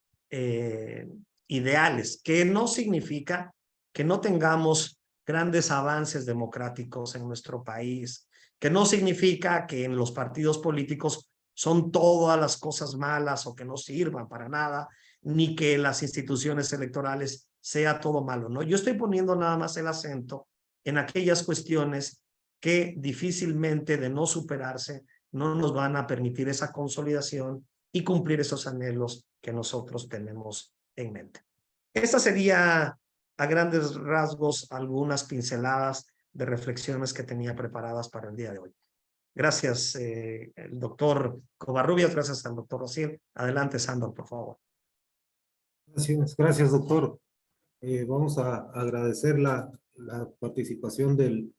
ideales, que no significa que no tengamos grandes avances democráticos en nuestro país, que no significa que en los partidos políticos son todas las cosas malas o que no sirvan para nada, ni que las instituciones electorales sea todo malo, ¿no? Yo estoy poniendo nada más el acento en aquellas cuestiones que difícilmente, de no superarse, no nos van a permitir esa consolidación y cumplir esos anhelos que nosotros tenemos en mente. Esta sería a grandes rasgos algunas pinceladas de reflexiones que tenía preparadas para el día de hoy. Gracias, el doctor Covarrubias, gracias al doctor Raciel. Adelante, Sandor, por favor. Gracias, doctor. Vamos a agradecer la participación del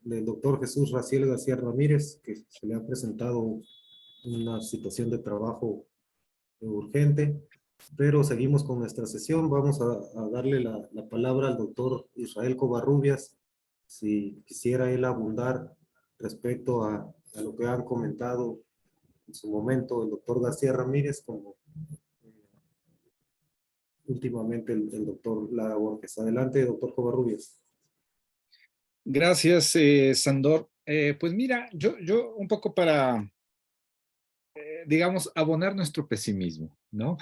doctor Jesús Raciel García Ramírez, que se le ha presentado una situación de trabajo urgente, pero seguimos con nuestra sesión. Vamos a darle la palabra al doctor Israel Covarrubias, si quisiera él abundar respecto a lo que han comentado en su momento el doctor García Ramírez, como últimamente el doctor Lara Borges. Adelante, doctor Covarrubias. Gracias, Sandor. Pues mira, yo un poco para, digamos, abonar nuestro pesimismo, ¿no?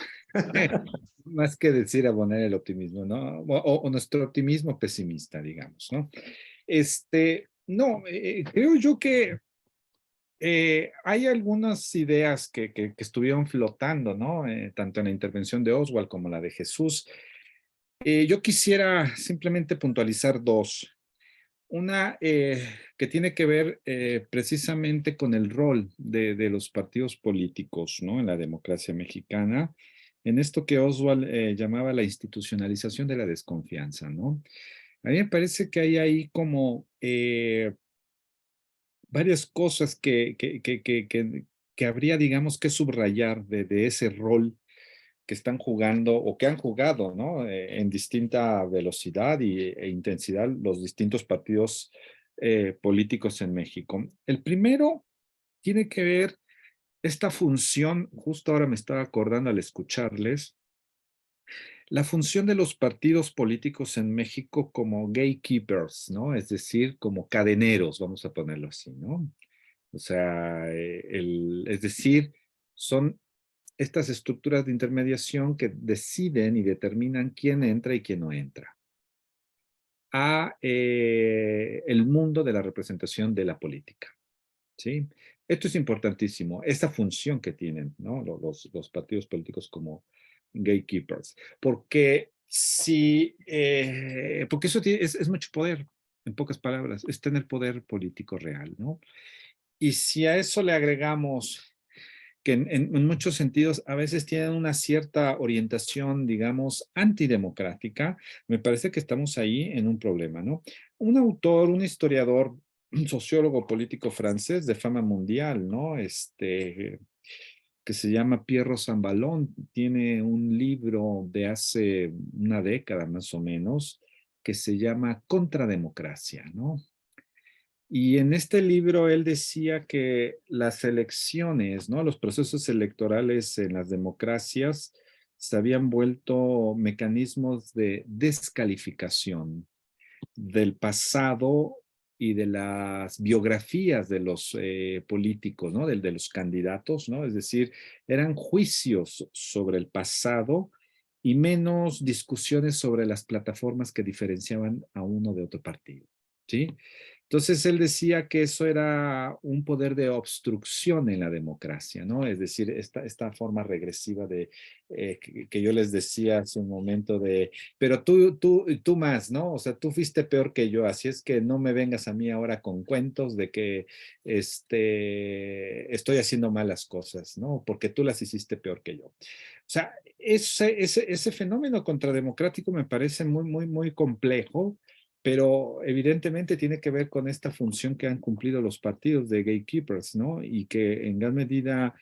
Más que decir abonar el optimismo, ¿no? O nuestro optimismo pesimista, digamos, ¿no? No, creo yo que hay algunas ideas que estuvieron flotando, ¿no? Tanto en la intervención de Oswald como la de Jesús. Yo quisiera simplemente puntualizar dos. Una que tiene que ver precisamente con el rol de los partidos políticos, ¿no? En la democracia mexicana, en esto que Oswald llamaba la institucionalización de la desconfianza, ¿no? A mí me parece que hay ahí como varias cosas que habría, digamos, que subrayar de ese rol que están jugando o que han jugado, ¿no? En distinta velocidad e intensidad los distintos partidos políticos en México. El primero tiene que ver esta función, justo ahora me estaba acordando al escucharles, la función de los partidos políticos en México como gatekeepers, ¿no? Es decir, como cadeneros, vamos a ponerlo así, ¿no? O sea, es decir, son estas estructuras de intermediación que deciden y determinan quién entra y quién no entra a el mundo de la representación de la política, ¿sí? Esto es importantísimo, esta función que tienen, ¿no? Los partidos políticos como gatekeepers, porque porque eso es mucho poder, en pocas palabras, es tener poder político real, ¿no? Y si a eso le agregamos que en muchos sentidos a veces tienen una cierta orientación, digamos, antidemocrática, me parece que estamos ahí en un problema, ¿no? Un autor, un historiador, un sociólogo político francés de fama mundial, ¿no? Que se llama Pierre Rosanvallon, tiene un libro de hace una década más o menos que se llama Contrademocracia, ¿no? Y en este libro él decía que las elecciones, ¿no? Los procesos electorales en las democracias se habían vuelto mecanismos de descalificación del pasado y de las biografías de los políticos, ¿no? De los candidatos, ¿no? Es decir, eran juicios sobre el pasado y menos discusiones sobre las plataformas que diferenciaban a uno de otro partido, ¿sí? Entonces él decía que eso era un poder de obstrucción en la democracia, ¿no? Es decir, esta forma regresiva de que yo les decía hace un momento de, pero tú más, ¿no? O sea, tú fuiste peor que yo, así es que no me vengas a mí ahora con cuentos de que estoy haciendo malas cosas, ¿no? Porque tú las hiciste peor que yo. O sea, ese fenómeno contrademocrático me parece muy, muy, muy complejo, pero evidentemente tiene que ver con esta función que han cumplido los partidos de gatekeepers, ¿no? Y que en gran medida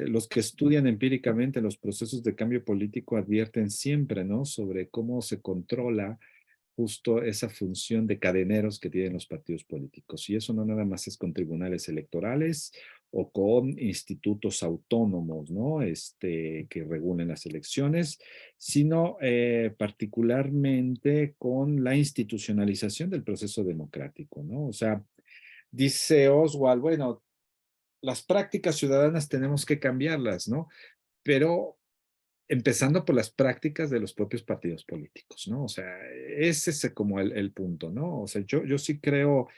los que estudian empíricamente los procesos de cambio político advierten siempre, ¿no? Sobre cómo se controla justo esa función de cadeneros que tienen los partidos políticos. Y eso no nada más es con tribunales electorales o con institutos autónomos, ¿no? Que regulen las elecciones, sino particularmente con la institucionalización del proceso democrático, ¿no? O sea, dice Oswald, bueno, las prácticas ciudadanas tenemos que cambiarlas, ¿no? Pero empezando por las prácticas de los propios partidos políticos, ¿no? O sea, ese es como el punto, ¿no? O sea, yo sí creo,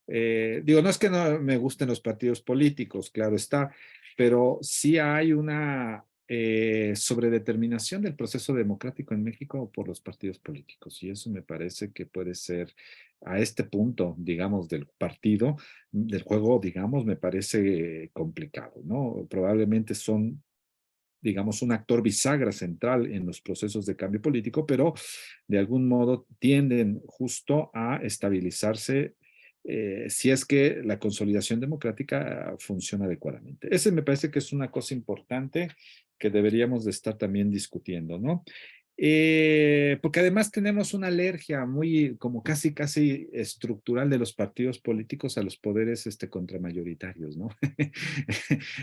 digo, no es que no me gusten los partidos políticos, claro está, pero sí hay una sobre determinación del proceso democrático en México por los partidos políticos. Y eso me parece que puede ser a este punto, digamos, del partido, del juego, digamos, me parece complicado, ¿no? Probablemente son, digamos, un actor bisagra central en los procesos de cambio político, pero de algún modo tienden justo a estabilizarse si es que la consolidación democrática funciona adecuadamente. Ese me parece que es una cosa importante que deberíamos de estar también discutiendo, ¿no? Porque además tenemos una alergia muy, como casi estructural de los partidos políticos a los poderes contramayoritarios, ¿no?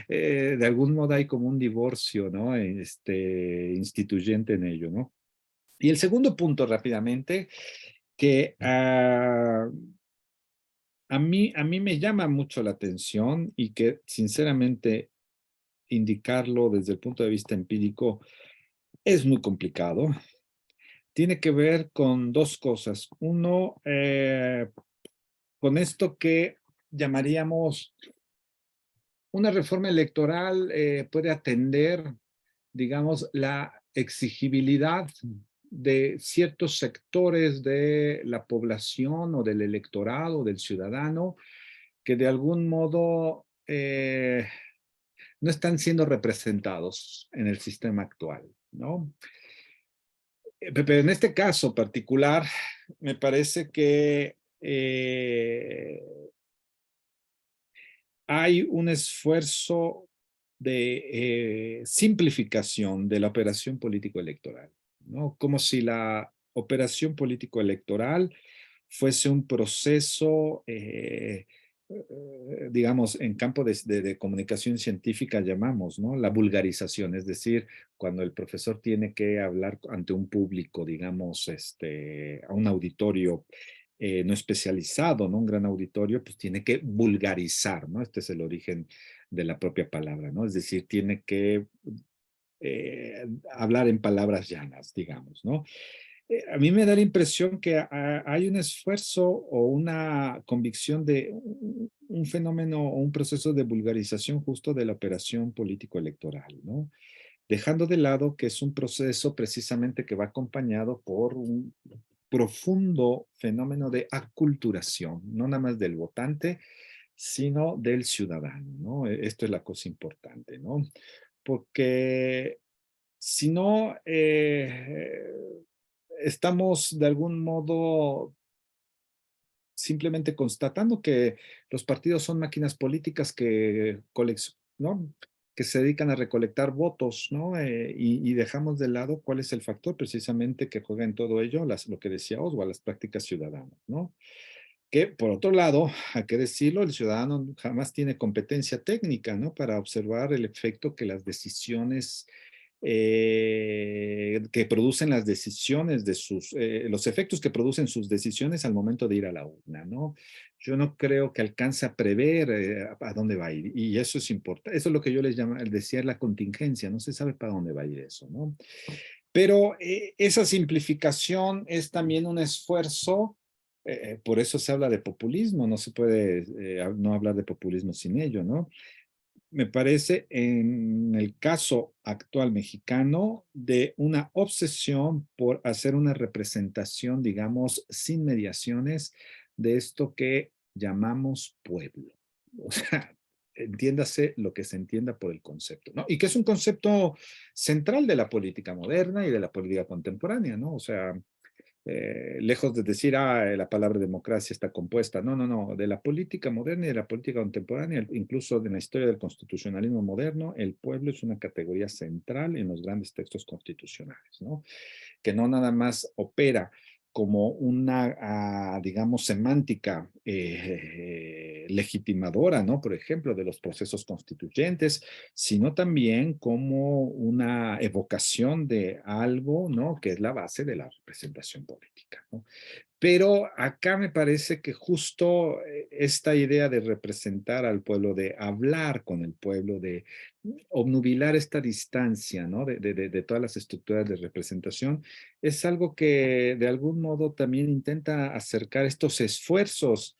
De algún modo hay como un divorcio, ¿no? Instituyente en ello, ¿no? Y el segundo punto rápidamente, que a mí me llama mucho la atención y que sinceramente indicarlo desde el punto de vista empírico es muy complicado. Tiene que ver con dos cosas. Uno, con esto que llamaríamos una reforma electoral puede atender, digamos, la exigibilidad de ciertos sectores de la población o del electorado, del ciudadano, que de algún modo no están siendo representados en el sistema actual, ¿no? Pero en este caso particular, me parece que hay un esfuerzo de simplificación de la operación político-electoral, ¿no? Como si la operación político-electoral fuese un proceso, digamos, en campo de comunicación científica llamamos, ¿no? La vulgarización, es decir, cuando el profesor tiene que hablar ante un público, digamos, a un auditorio no especializado, ¿no? Un gran auditorio, pues tiene que vulgarizar, ¿no? Este es el origen de la propia palabra, ¿no? Es decir, tiene que hablar en palabras llanas, digamos, ¿no? A mí me da la impresión que hay un esfuerzo o una convicción de un fenómeno o un proceso de vulgarización justo de la operación político-electoral, ¿no? Dejando de lado que es un proceso precisamente que va acompañado por un profundo fenómeno de aculturación, no nada más del votante, sino del ciudadano, ¿no? Esto es la cosa importante, ¿no? Porque si no, estamos de algún modo simplemente constatando que los partidos son máquinas políticas ¿no? Que se dedican a recolectar votos, ¿no? Y dejamos de lado cuál es el factor precisamente que juega en todo ello, lo que decía Oswald, las prácticas ciudadanas, ¿no? Que por otro lado, hay que decirlo, el ciudadano jamás tiene competencia técnica, ¿no? Para observar el efecto que las decisiones que producen las decisiones de los efectos que producen sus decisiones al momento de ir a la urna, ¿no? Yo no creo que alcance a prever a dónde va a ir, y eso es importante, eso es lo que yo les decía la contingencia, no se sabe para dónde va a ir eso, ¿no? Pero esa simplificación es también un esfuerzo, por eso se habla de populismo, no se puede no hablar de populismo sin ello, ¿no? Me parece en el caso actual mexicano de una obsesión por hacer una representación, digamos, sin mediaciones de esto que llamamos pueblo. O sea, entiéndase lo que se entienda por el concepto, ¿no? Y que es un concepto central de la política moderna y de la política contemporánea, ¿no? O sea, lejos de decir, la palabra democracia está compuesta. No, no, no. De la política moderna y de la política contemporánea, incluso de la historia del constitucionalismo moderno, el pueblo es una categoría central en los grandes textos constitucionales, ¿no? Que no nada más opera como una, digamos, semántica legitimadora, ¿no? Por ejemplo, de los procesos constituyentes, sino también como una evocación de algo, ¿no? Que es la base de la representación política, ¿no? Pero acá me parece que justo esta idea de representar al pueblo, de hablar con el pueblo, de obnubilar esta distancia, ¿no? De todas las estructuras de representación, es algo que de algún modo también intenta acercar estos esfuerzos,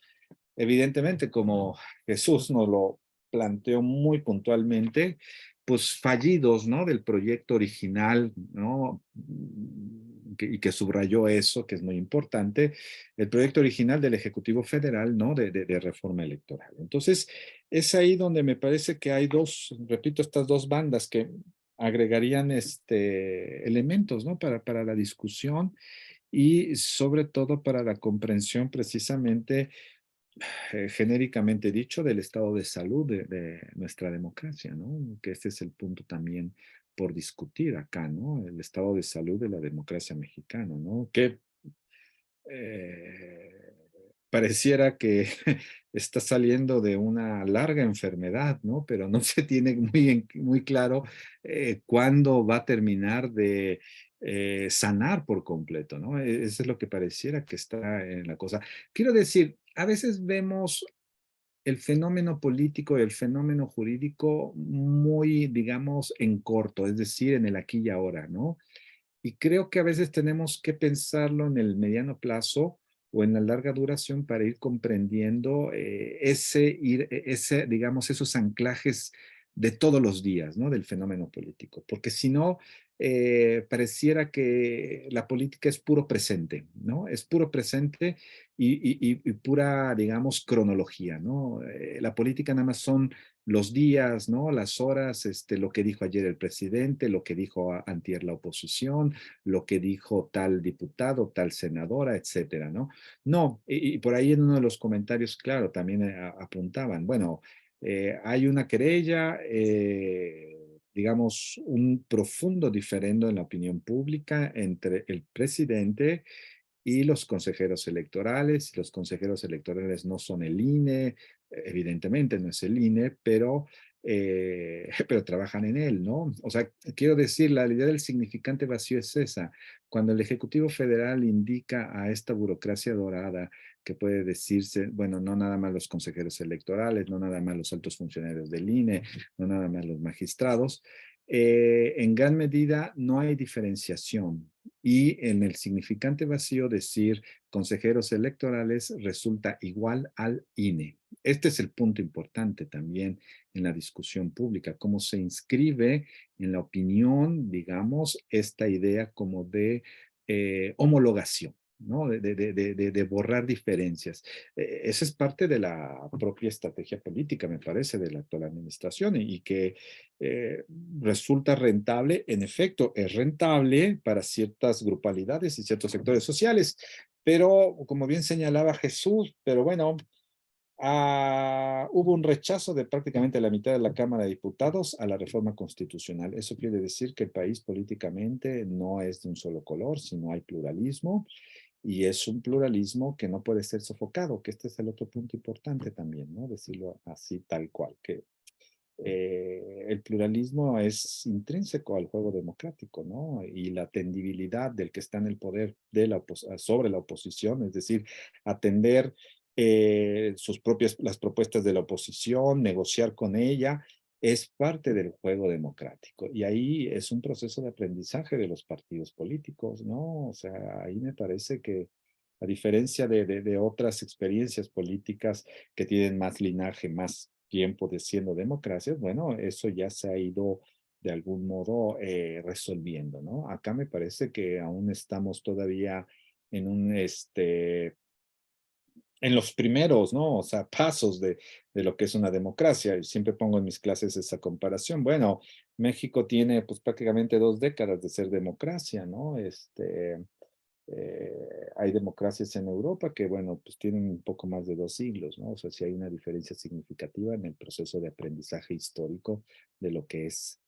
evidentemente como Jesús nos lo planteó muy puntualmente, pues fallidos, ¿no? Del proyecto original, ¿no? Y que subrayó eso, que es muy importante, el proyecto original del Ejecutivo Federal, ¿no? De reforma electoral. Entonces, es ahí donde me parece que hay dos, repito, estas dos bandas que agregarían elementos, ¿no? Para la discusión y sobre todo para la comprensión precisamente genéricamente dicho, del estado de salud de nuestra democracia, ¿no? Que este es el punto también por discutir acá, ¿no? El estado de salud de la democracia mexicana, ¿no? Que eh, pareciera que está saliendo de una larga enfermedad, ¿no? Pero no se tiene muy claro cuándo va a terminar de sanar por completo, ¿no? Eso es lo que pareciera que está en la cosa. Quiero decir, a veces vemos el fenómeno político y el fenómeno jurídico muy, digamos, en corto, es decir, en el aquí y ahora, ¿no? Y creo que a veces tenemos que pensarlo en el mediano plazo o en la larga duración para ir comprendiendo digamos, esos anclajes de todos los días, ¿no? Del fenómeno político. Porque si no, pareciera que la política es puro presente, ¿no? Es puro presente y pura, digamos, cronología, ¿no? La política nada más son los días, ¿no? Las horas, lo que dijo ayer el presidente, lo que dijo antier la oposición, lo que dijo tal diputado, tal senadora, etcétera, ¿no? No, y por ahí en uno de los comentarios, claro, también apuntaban, bueno, hay una querella, digamos, un profundo diferendo en la opinión pública entre el presidente y los consejeros electorales. Los consejeros electorales no son el INE, evidentemente no es el INE, pero trabajan en él, ¿no? O sea, quiero decir, la idea del significante vacío es esa. Cuando el Ejecutivo Federal indica a esta burocracia dorada que puede decirse, bueno, no nada más los consejeros electorales, no nada más los altos funcionarios del INE, no nada más los magistrados, en gran medida no hay diferenciación y en el significante vacío decir consejeros electorales resulta igual al INE. Este es el punto importante también en la discusión pública, cómo se inscribe en la opinión, digamos, esta idea como de homologación, ¿no? De borrar diferencias. Esa es parte de la propia estrategia política, me parece, de la actual administración y que eh, resulta rentable. En efecto, es rentable para ciertas grupalidades y ciertos sectores sociales, pero como bien señalaba Jesús, pero bueno, hubo un rechazo de prácticamente la mitad de la Cámara de Diputados a la reforma constitucional. Eso quiere decir que el país políticamente no es de un solo color, sino hay pluralismo y es un pluralismo que no puede ser sofocado, que este es el otro punto importante también, ¿no? Decirlo así tal cual, que el pluralismo es intrínseco al juego democrático, ¿no? Y la atendibilidad del que está en el poder sobre la oposición, es decir, atender las propuestas de la oposición, negociar con ella, es parte del juego democrático. Y ahí es un proceso de aprendizaje de los partidos políticos, ¿no? O sea, ahí me parece que a diferencia de otras experiencias políticas que tienen más linaje, más tiempo de siendo democracias, bueno, eso ya se ha ido de algún modo resolviendo, ¿no? Acá me parece que aún estamos todavía en en los primeros, ¿no? O sea, pasos de lo que es una democracia. Y siempre pongo en mis clases esa comparación. Bueno, México tiene pues prácticamente 2 décadas de ser democracia, ¿no? Hay democracias en Europa que, bueno, pues tienen un poco más de 2 siglos, ¿no? O sea, sí hay una diferencia significativa en el proceso de aprendizaje histórico de lo que es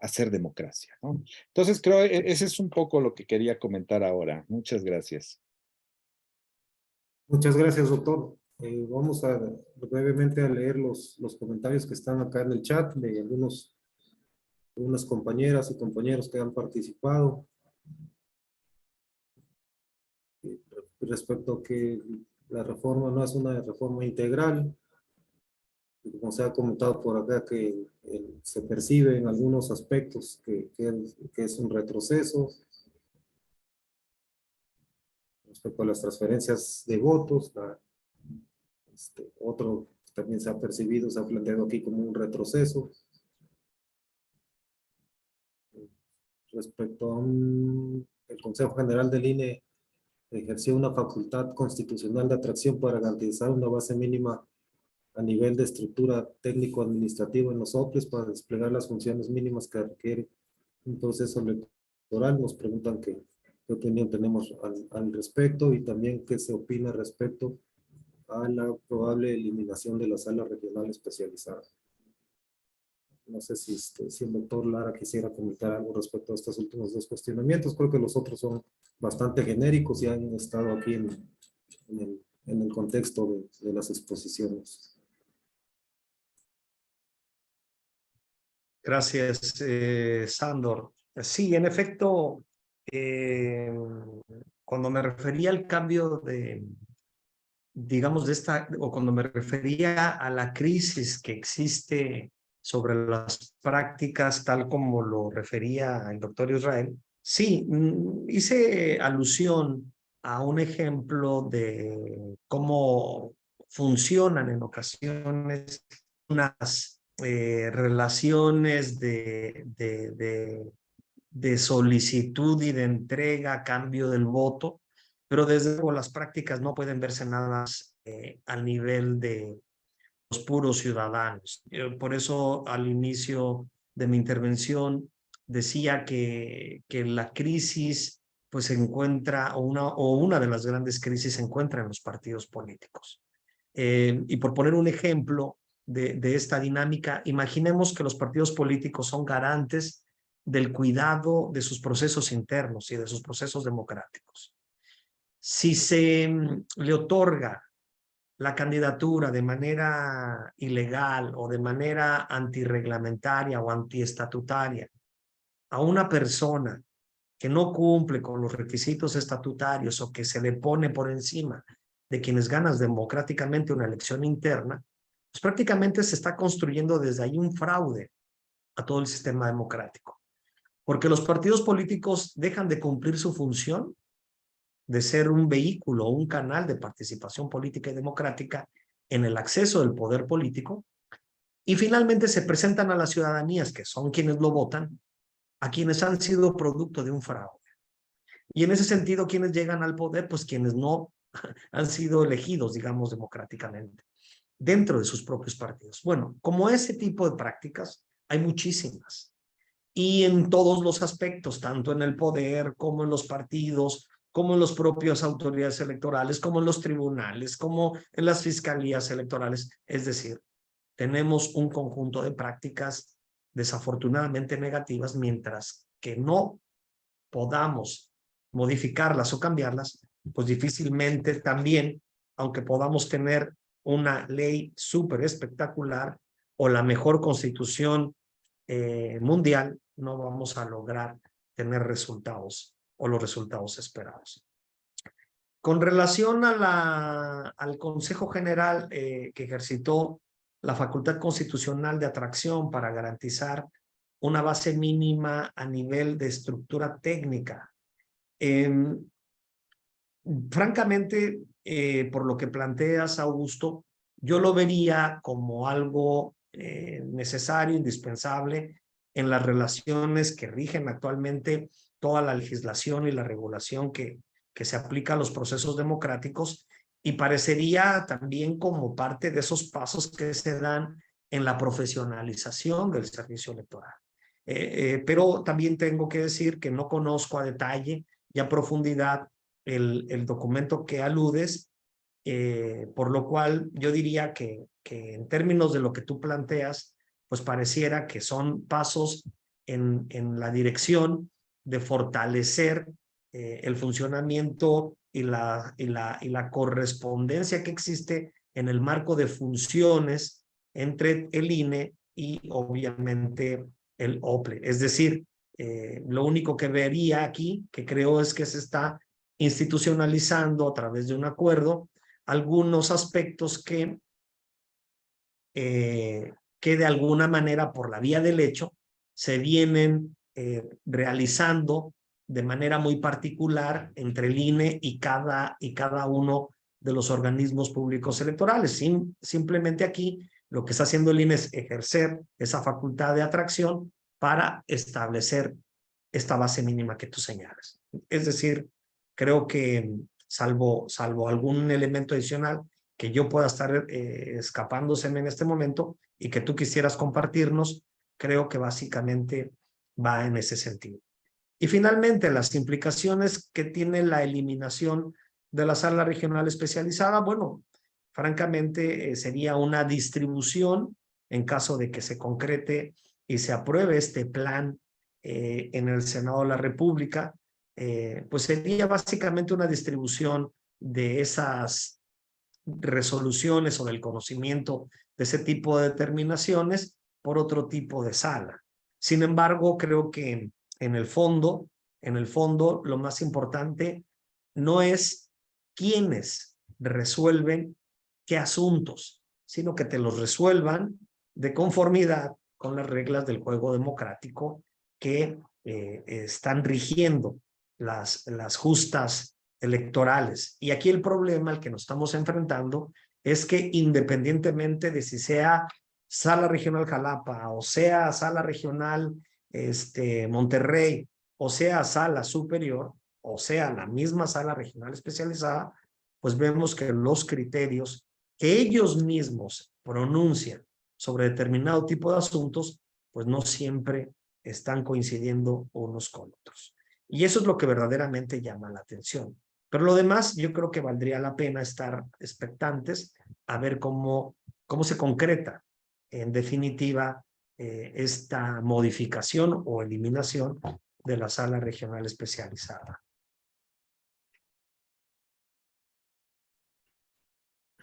hacer democracia, ¿no? Entonces, creo ese es un poco lo que quería comentar ahora. Muchas gracias. Muchas gracias, doctor. Vamos a brevemente a leer los comentarios que están acá en el chat de algunas compañeras y compañeros que han participado respecto a que la reforma no es una reforma integral. Como se ha comentado por acá, que se percibe en algunos aspectos que es un retroceso respecto a las transferencias de votos. Otro también se ha percibido, se ha planteado aquí como un retroceso. respecto a el Consejo General del INE ejerció una facultad constitucional de atracción para garantizar una base mínima a nivel de estructura técnico-administrativa en los OPLES para desplegar las funciones mínimas que requiere un proceso electoral. Nos preguntan qué opinión tenemos al respecto y también qué se opina respecto a la probable eliminación de la sala regional especializada. No sé si el doctor Lara quisiera comentar algo respecto a estos últimos dos cuestionamientos. Creo que los otros son bastante genéricos y han estado aquí en el contexto de las exposiciones. Gracias, Sándor. Sí, en efecto, cuando me refería al cambio digamos, o cuando me refería a la crisis que existe sobre las prácticas, tal como lo refería el doctor Israel, sí, hice alusión a un ejemplo de cómo funcionan en ocasiones unas relaciones de solicitud y de entrega a cambio del voto, pero desde luego las prácticas no pueden verse nada más al nivel de los puros ciudadanos. Por eso al inicio de mi intervención decía que la crisis pues se encuentra, o una de las grandes crisis se encuentra en los partidos políticos. Y por poner un ejemplo de esta dinámica, imaginemos que los partidos políticos son garantes del cuidado de sus procesos internos y de sus procesos democráticos. Si se le otorga la candidatura de manera ilegal o de manera antirreglamentaria o antiestatutaria a una persona que no cumple con los requisitos estatutarios o que se le pone por encima de quienes ganan democráticamente una elección interna, pues prácticamente se está construyendo desde ahí un fraude a todo el sistema democrático. Porque los partidos políticos dejan de cumplir su función de ser un vehículo o un canal de participación política y democrática en el acceso del poder político y finalmente se presentan a las ciudadanías, que son quienes lo votan, a quienes han sido producto de un fraude. Y en ese sentido, ¿quiénes llegan al poder? Pues quienes no han sido elegidos, digamos, democráticamente, dentro de sus propios partidos. Bueno, como ese tipo de prácticas, hay muchísimas. Y en todos los aspectos, tanto en el poder como en los partidos, como en las propias autoridades electorales, como en los tribunales, como en las fiscalías electorales. Es decir, tenemos un conjunto de prácticas desafortunadamente negativas, mientras que no podamos modificarlas o cambiarlas, pues difícilmente también, aunque podamos tener una ley súper espectacular o la mejor constitución mundial, no vamos a lograr tener resultados o los resultados esperados. Con relación al Consejo General que ejercitó la facultad constitucional de atracción para garantizar una base mínima a nivel de estructura técnica. Francamente, por lo que planteas, Augusto, yo lo vería como algo necesario, indispensable en las relaciones que rigen actualmente toda la legislación y la regulación que se aplica a los procesos democráticos, y parecería también como parte de esos pasos que se dan en la profesionalización del servicio electoral. Pero también tengo que decir que no conozco a detalle y a profundidad el documento que aludes, por lo cual yo diría que en términos de lo que tú planteas, pues pareciera que son pasos en la dirección de fortalecer el funcionamiento y la correspondencia que existe en el marco de funciones entre el INE y obviamente el OPLE. Es decir, lo único que vería aquí, que creo, es que se está institucionalizando a través de un acuerdo algunos aspectos que de alguna manera, por la vía del hecho, se vienen realizando de manera muy particular entre el INE y cada uno de los organismos públicos electorales. Simplemente aquí lo que está haciendo el INE es ejercer esa facultad de atracción para establecer esta base mínima que tú señalas. Es decir, creo que salvo algún elemento adicional que yo pueda estar escapándoseme en este momento y que tú quisieras compartirnos, creo que básicamente va en ese sentido. Y finalmente, las implicaciones que tiene la eliminación de la sala regional especializada, bueno, francamente sería una distribución en caso de que se concrete y se apruebe este plan en el Senado de la República, pues sería básicamente una distribución de esas resoluciones o del conocimiento de ese tipo de determinaciones por otro tipo de sala. Sin embargo, creo que en el fondo, lo más importante no es quiénes resuelven qué asuntos, sino que te los resuelvan de conformidad con las reglas del juego democrático que están rigiendo las justas electorales. Y aquí el problema al que nos estamos enfrentando es que independientemente de si sea Sala Regional Jalapa o sea Sala Regional Monterrey o sea Sala Superior o sea la misma Sala Regional Especializada, pues vemos que los criterios que ellos mismos pronuncian sobre determinado tipo de asuntos, pues no siempre están coincidiendo unos con otros. Y eso es lo que verdaderamente llama la atención. Pero lo demás, yo creo que valdría la pena estar expectantes a ver cómo se concreta en definitiva esta modificación o eliminación de la sala regional especializada.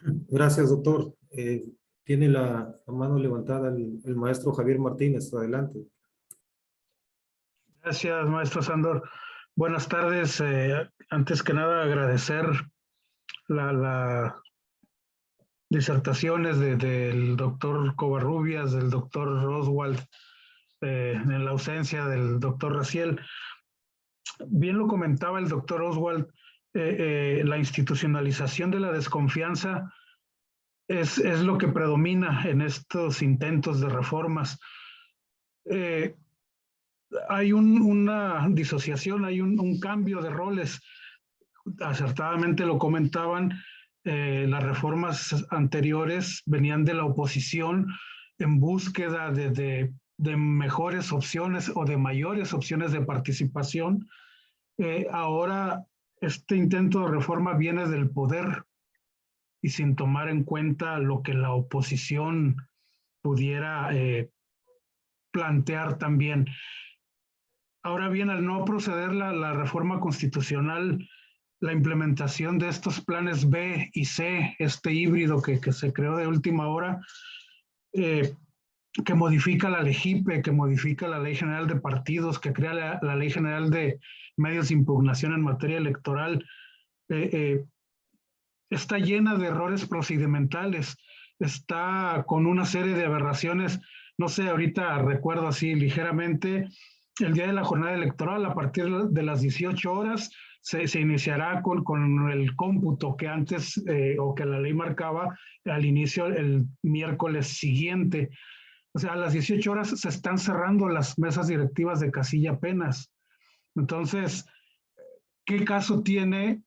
Gracias, doctor. Tiene la mano levantada el maestro Javier Martínez. Adelante. Gracias, maestro Sandor. Buenas tardes. Antes que nada, agradecer las disertaciones del doctor Covarrubias, del doctor Oswald, en la ausencia del doctor Raciel. Bien lo comentaba el doctor Oswald, la institucionalización de la desconfianza es lo que predomina en estos intentos de reformas. Hay una disociación, hay un cambio de roles. Acertadamente lo comentaban, las reformas anteriores venían de la oposición en búsqueda de mejores opciones o de mayores opciones de participación. Ahora este intento de reforma viene del poder y sin tomar en cuenta lo que la oposición pudiera plantear también. Ahora bien, al no proceder la reforma constitucional, la implementación de estos planes B y C, este híbrido que se creó de última hora, que modifica la LEGIPE, que modifica la Ley General de Partidos, que crea la Ley General de Medios de Impugnación en materia electoral, está llena de errores procedimentales, está con una serie de aberraciones. No sé, ahorita recuerdo así ligeramente, el día de la jornada electoral, a partir de las 18 horas, se iniciará con el cómputo que antes, o que la ley marcaba al inicio el miércoles siguiente. O sea, a las 18 horas se están cerrando las mesas directivas de casilla apenas. Entonces, ¿qué caso tiene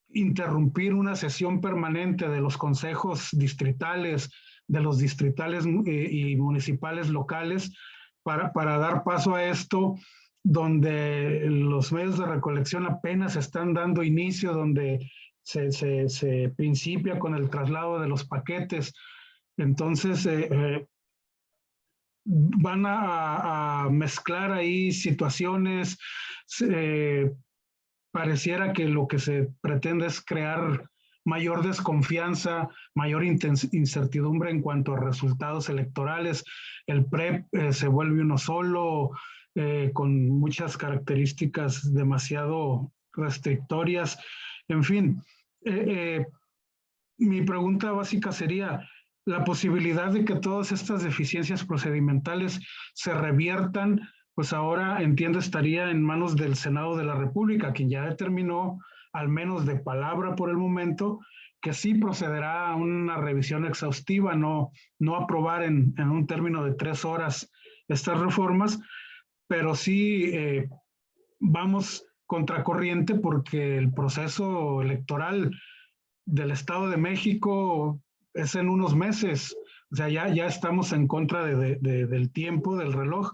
interrumpir una sesión permanente de los consejos distritales, de los distritales y municipales locales para dar paso a esto, donde los medios de recolección apenas están dando inicio, donde se principia con el traslado de los paquetes? Entonces, van a mezclar ahí situaciones. Pareciera que lo que se pretende es crear mayor desconfianza, mayor incertidumbre en cuanto a resultados electorales. El PREP se vuelve uno solo, con muchas características demasiado restrictorias. En fin, mi pregunta básica sería: la posibilidad de que todas estas deficiencias procedimentales se reviertan, pues ahora entiendo estaría en manos del Senado de la República, quien ya determinó, al menos de palabra por el momento, que sí procederá a una revisión exhaustiva, no aprobar en un término de 3 horas estas reformas. pero sí vamos contracorriente porque el proceso electoral del Estado de México es en unos meses. O sea, ya estamos en contra del tiempo, del reloj,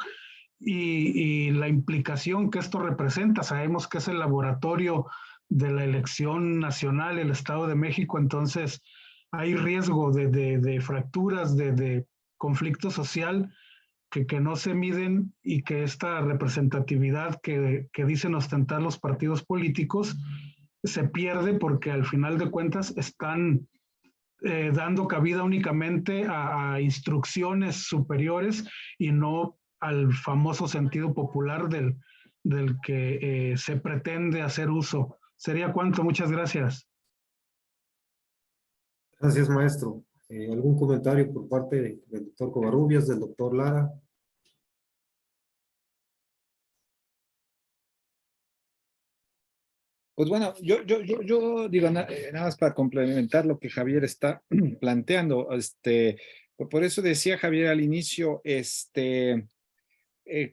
y la implicación que esto representa. Sabemos que es el laboratorio de la elección nacional, el Estado de México, entonces hay riesgo de fracturas, de conflicto social que no se miden y que esta representatividad que dicen ostentar los partidos políticos se pierde porque al final de cuentas están dando cabida únicamente a instrucciones superiores y no al famoso sentido popular del que se pretende hacer uso. ¿Sería cuánto? Muchas gracias. Gracias, maestro. ¿Algún comentario por parte del doctor Covarrubias, del doctor Lara? Pues bueno, yo digo, nada más para complementar lo que Javier está planteando, por eso decía Javier al inicio,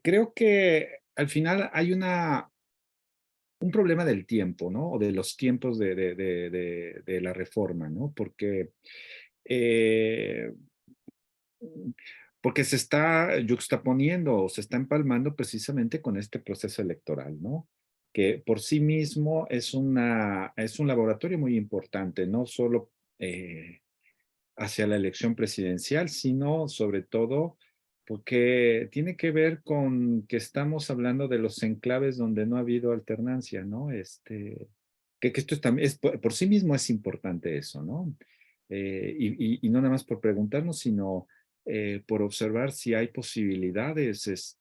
creo que al final hay un problema del tiempo, ¿no? O de los tiempos de la reforma, ¿no? Eh, porque se está yuxtaponiendo o se está empalmando precisamente con este proceso electoral, ¿no? Que por sí mismo es un laboratorio muy importante, no solo hacia la elección presidencial, sino sobre todo porque tiene que ver con que estamos hablando de los enclaves donde no ha habido alternancia, ¿no? Que esto también por sí mismo es importante eso, ¿no? Y no nada más por preguntarnos, sino por observar si hay posibilidades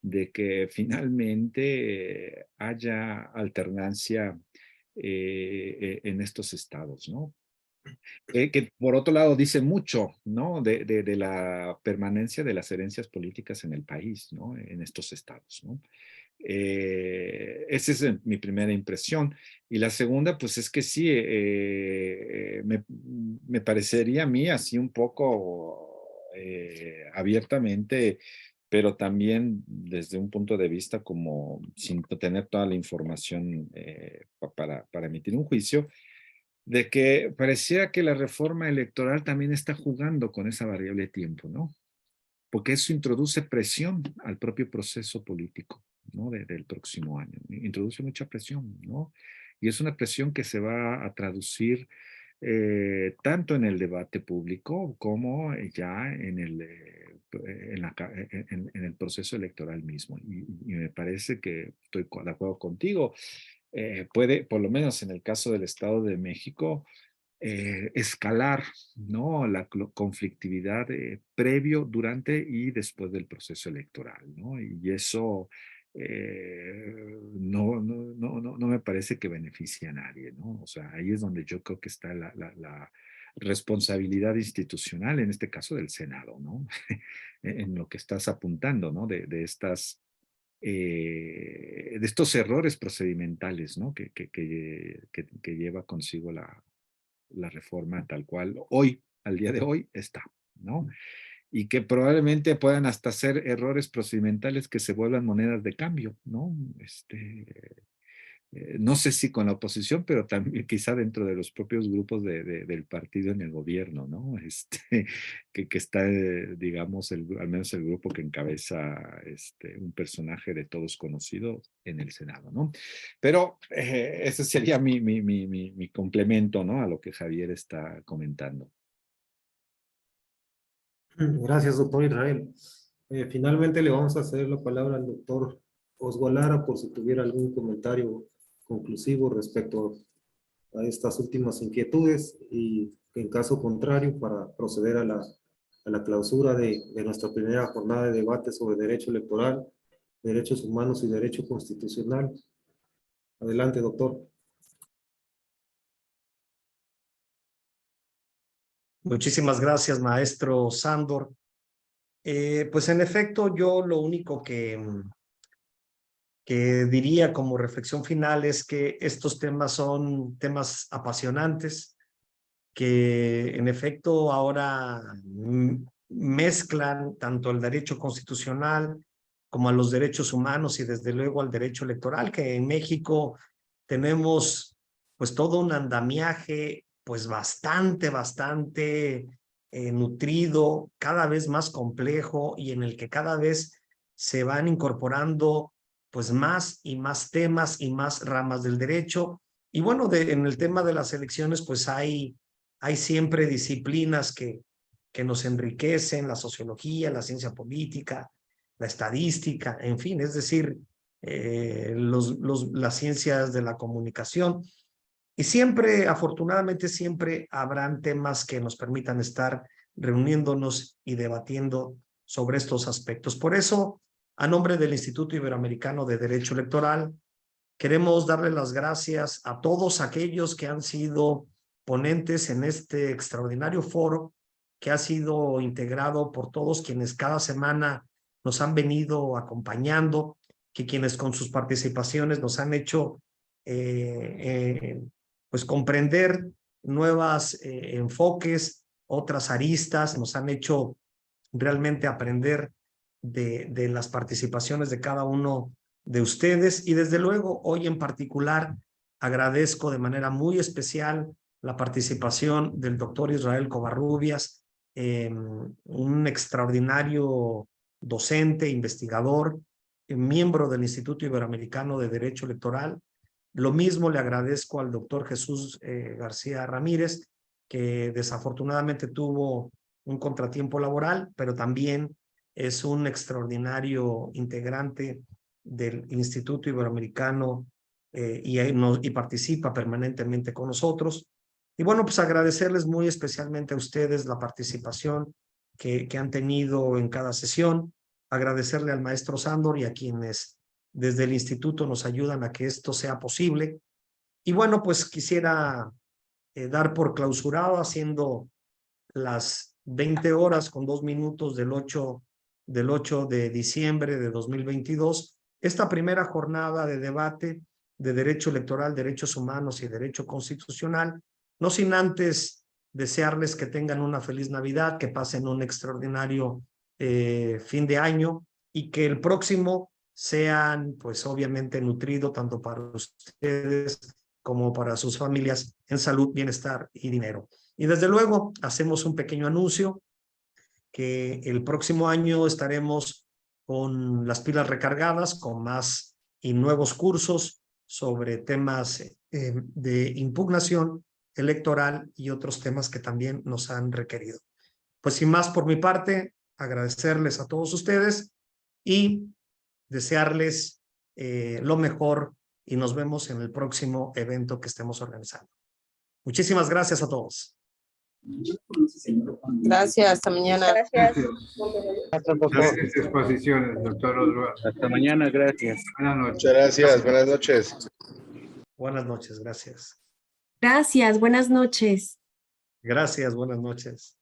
de que finalmente haya alternancia en estos estados, ¿no? Que por otro lado dice mucho, ¿no? De la permanencia de las herencias políticas en el país, ¿no? En estos estados, ¿no? Esa es mi primera impresión. Y la segunda, pues es que sí, me parecería a mí así un poco abiertamente, pero también desde un punto de vista como sin tener toda la información para emitir un juicio, de que parecía que la reforma electoral también está jugando con esa variable tiempo, ¿no? Porque eso introduce presión al propio proceso político, ¿no? Del próximo año. Introduce mucha presión, ¿no? Y es una presión que se va a traducir tanto en el debate público como ya en el proceso electoral mismo. Y me parece que estoy de acuerdo contigo. Puede, por lo menos en el caso del Estado de México, escalar, ¿no? La conflictividad previo, durante y después del proceso electoral, ¿no? Y eso no me parece que beneficie a nadie, ¿no? O sea, ahí es donde yo creo que está la responsabilidad institucional, en este caso del Senado, ¿no? En lo que estás apuntando, ¿no? De estos errores procedimentales, ¿no? Que lleva consigo la reforma tal cual hoy, al día de hoy, está, ¿no? Y que probablemente puedan hasta ser errores procedimentales que se vuelvan monedas de cambio, ¿no? No sé si con la oposición, pero también quizá dentro de los propios grupos del partido en el gobierno, ¿no? Que está, digamos, al menos el grupo que encabeza un personaje de todos conocido en el Senado, ¿no? Pero ese sería mi complemento, ¿no? A lo que Javier está comentando. Gracias, doctor Israel. Finalmente le vamos a ceder la palabra al doctor Oswald Lara por si tuviera algún comentario conclusivo respecto a estas últimas inquietudes y en caso contrario para proceder a la clausura de nuestra primera jornada de debate sobre derecho electoral, derechos humanos y derecho constitucional. Adelante, doctor. Muchísimas gracias, maestro Sándor. Pues en efecto, yo lo único que diría como reflexión final es que estos temas son temas apasionantes, que en efecto ahora mezclan tanto el derecho constitucional como a los derechos humanos y desde luego al derecho electoral, que en México tenemos pues todo un andamiaje pues bastante nutrido, cada vez más complejo y en el que cada vez se van incorporando pues más y más temas y más ramas del derecho. Y bueno, en el tema de las elecciones pues hay siempre disciplinas que nos enriquecen, la sociología, la ciencia política, la estadística, en fin, es decir, las ciencias de la comunicación. Y siempre, afortunadamente, siempre habrán temas que nos permitan estar reuniéndonos y debatiendo sobre estos aspectos. Por eso, a nombre del Instituto Iberoamericano de Derecho Electoral, queremos darle las gracias a todos aquellos que han sido ponentes en este extraordinario foro que ha sido integrado por todos quienes cada semana nos han venido acompañando, que quienes con sus participaciones nos han hecho pues comprender nuevos enfoques, otras aristas, nos han hecho realmente aprender de las participaciones de cada uno de ustedes y desde luego hoy en particular agradezco de manera muy especial la participación del doctor Israel Covarrubias, un extraordinario docente, investigador, miembro del Instituto Iberoamericano de Derecho Electoral. Lo mismo le agradezco al doctor Jesús García Ramírez, que desafortunadamente tuvo un contratiempo laboral, pero también es un extraordinario integrante del Instituto Iberoamericano y participa permanentemente con nosotros. Y bueno, pues agradecerles muy especialmente a ustedes la participación que han tenido en cada sesión, agradecerle al maestro Sándor y a quienes desde el instituto nos ayudan a que esto sea posible. Y bueno, pues quisiera dar por clausurado haciendo las 20 horas con 2 minutos del 8 de diciembre de 2022, esta primera jornada de debate de derecho electoral, derechos humanos y derecho constitucional, no sin antes desearles que tengan una feliz Navidad, que pasen un extraordinario fin de año y que el próximo sean pues obviamente nutrido tanto para ustedes como para sus familias en salud, bienestar y dinero. Y desde luego hacemos un pequeño anuncio que el próximo año estaremos con las pilas recargadas, con más y nuevos cursos sobre temas de impugnación electoral y otros temas que también nos han requerido. Pues sin más por mi parte, agradecerles a todos ustedes y desearles lo mejor y nos vemos en el próximo evento que estemos organizando. Muchísimas gracias a todos. Gracias, hasta mañana. Gracias. Gracias, exposiciones, doctor Oswald. Hasta mañana, gracias. Buenas noches. Muchas gracias, buenas noches. Buenas noches, gracias. Gracias, buenas noches. Gracias, buenas noches.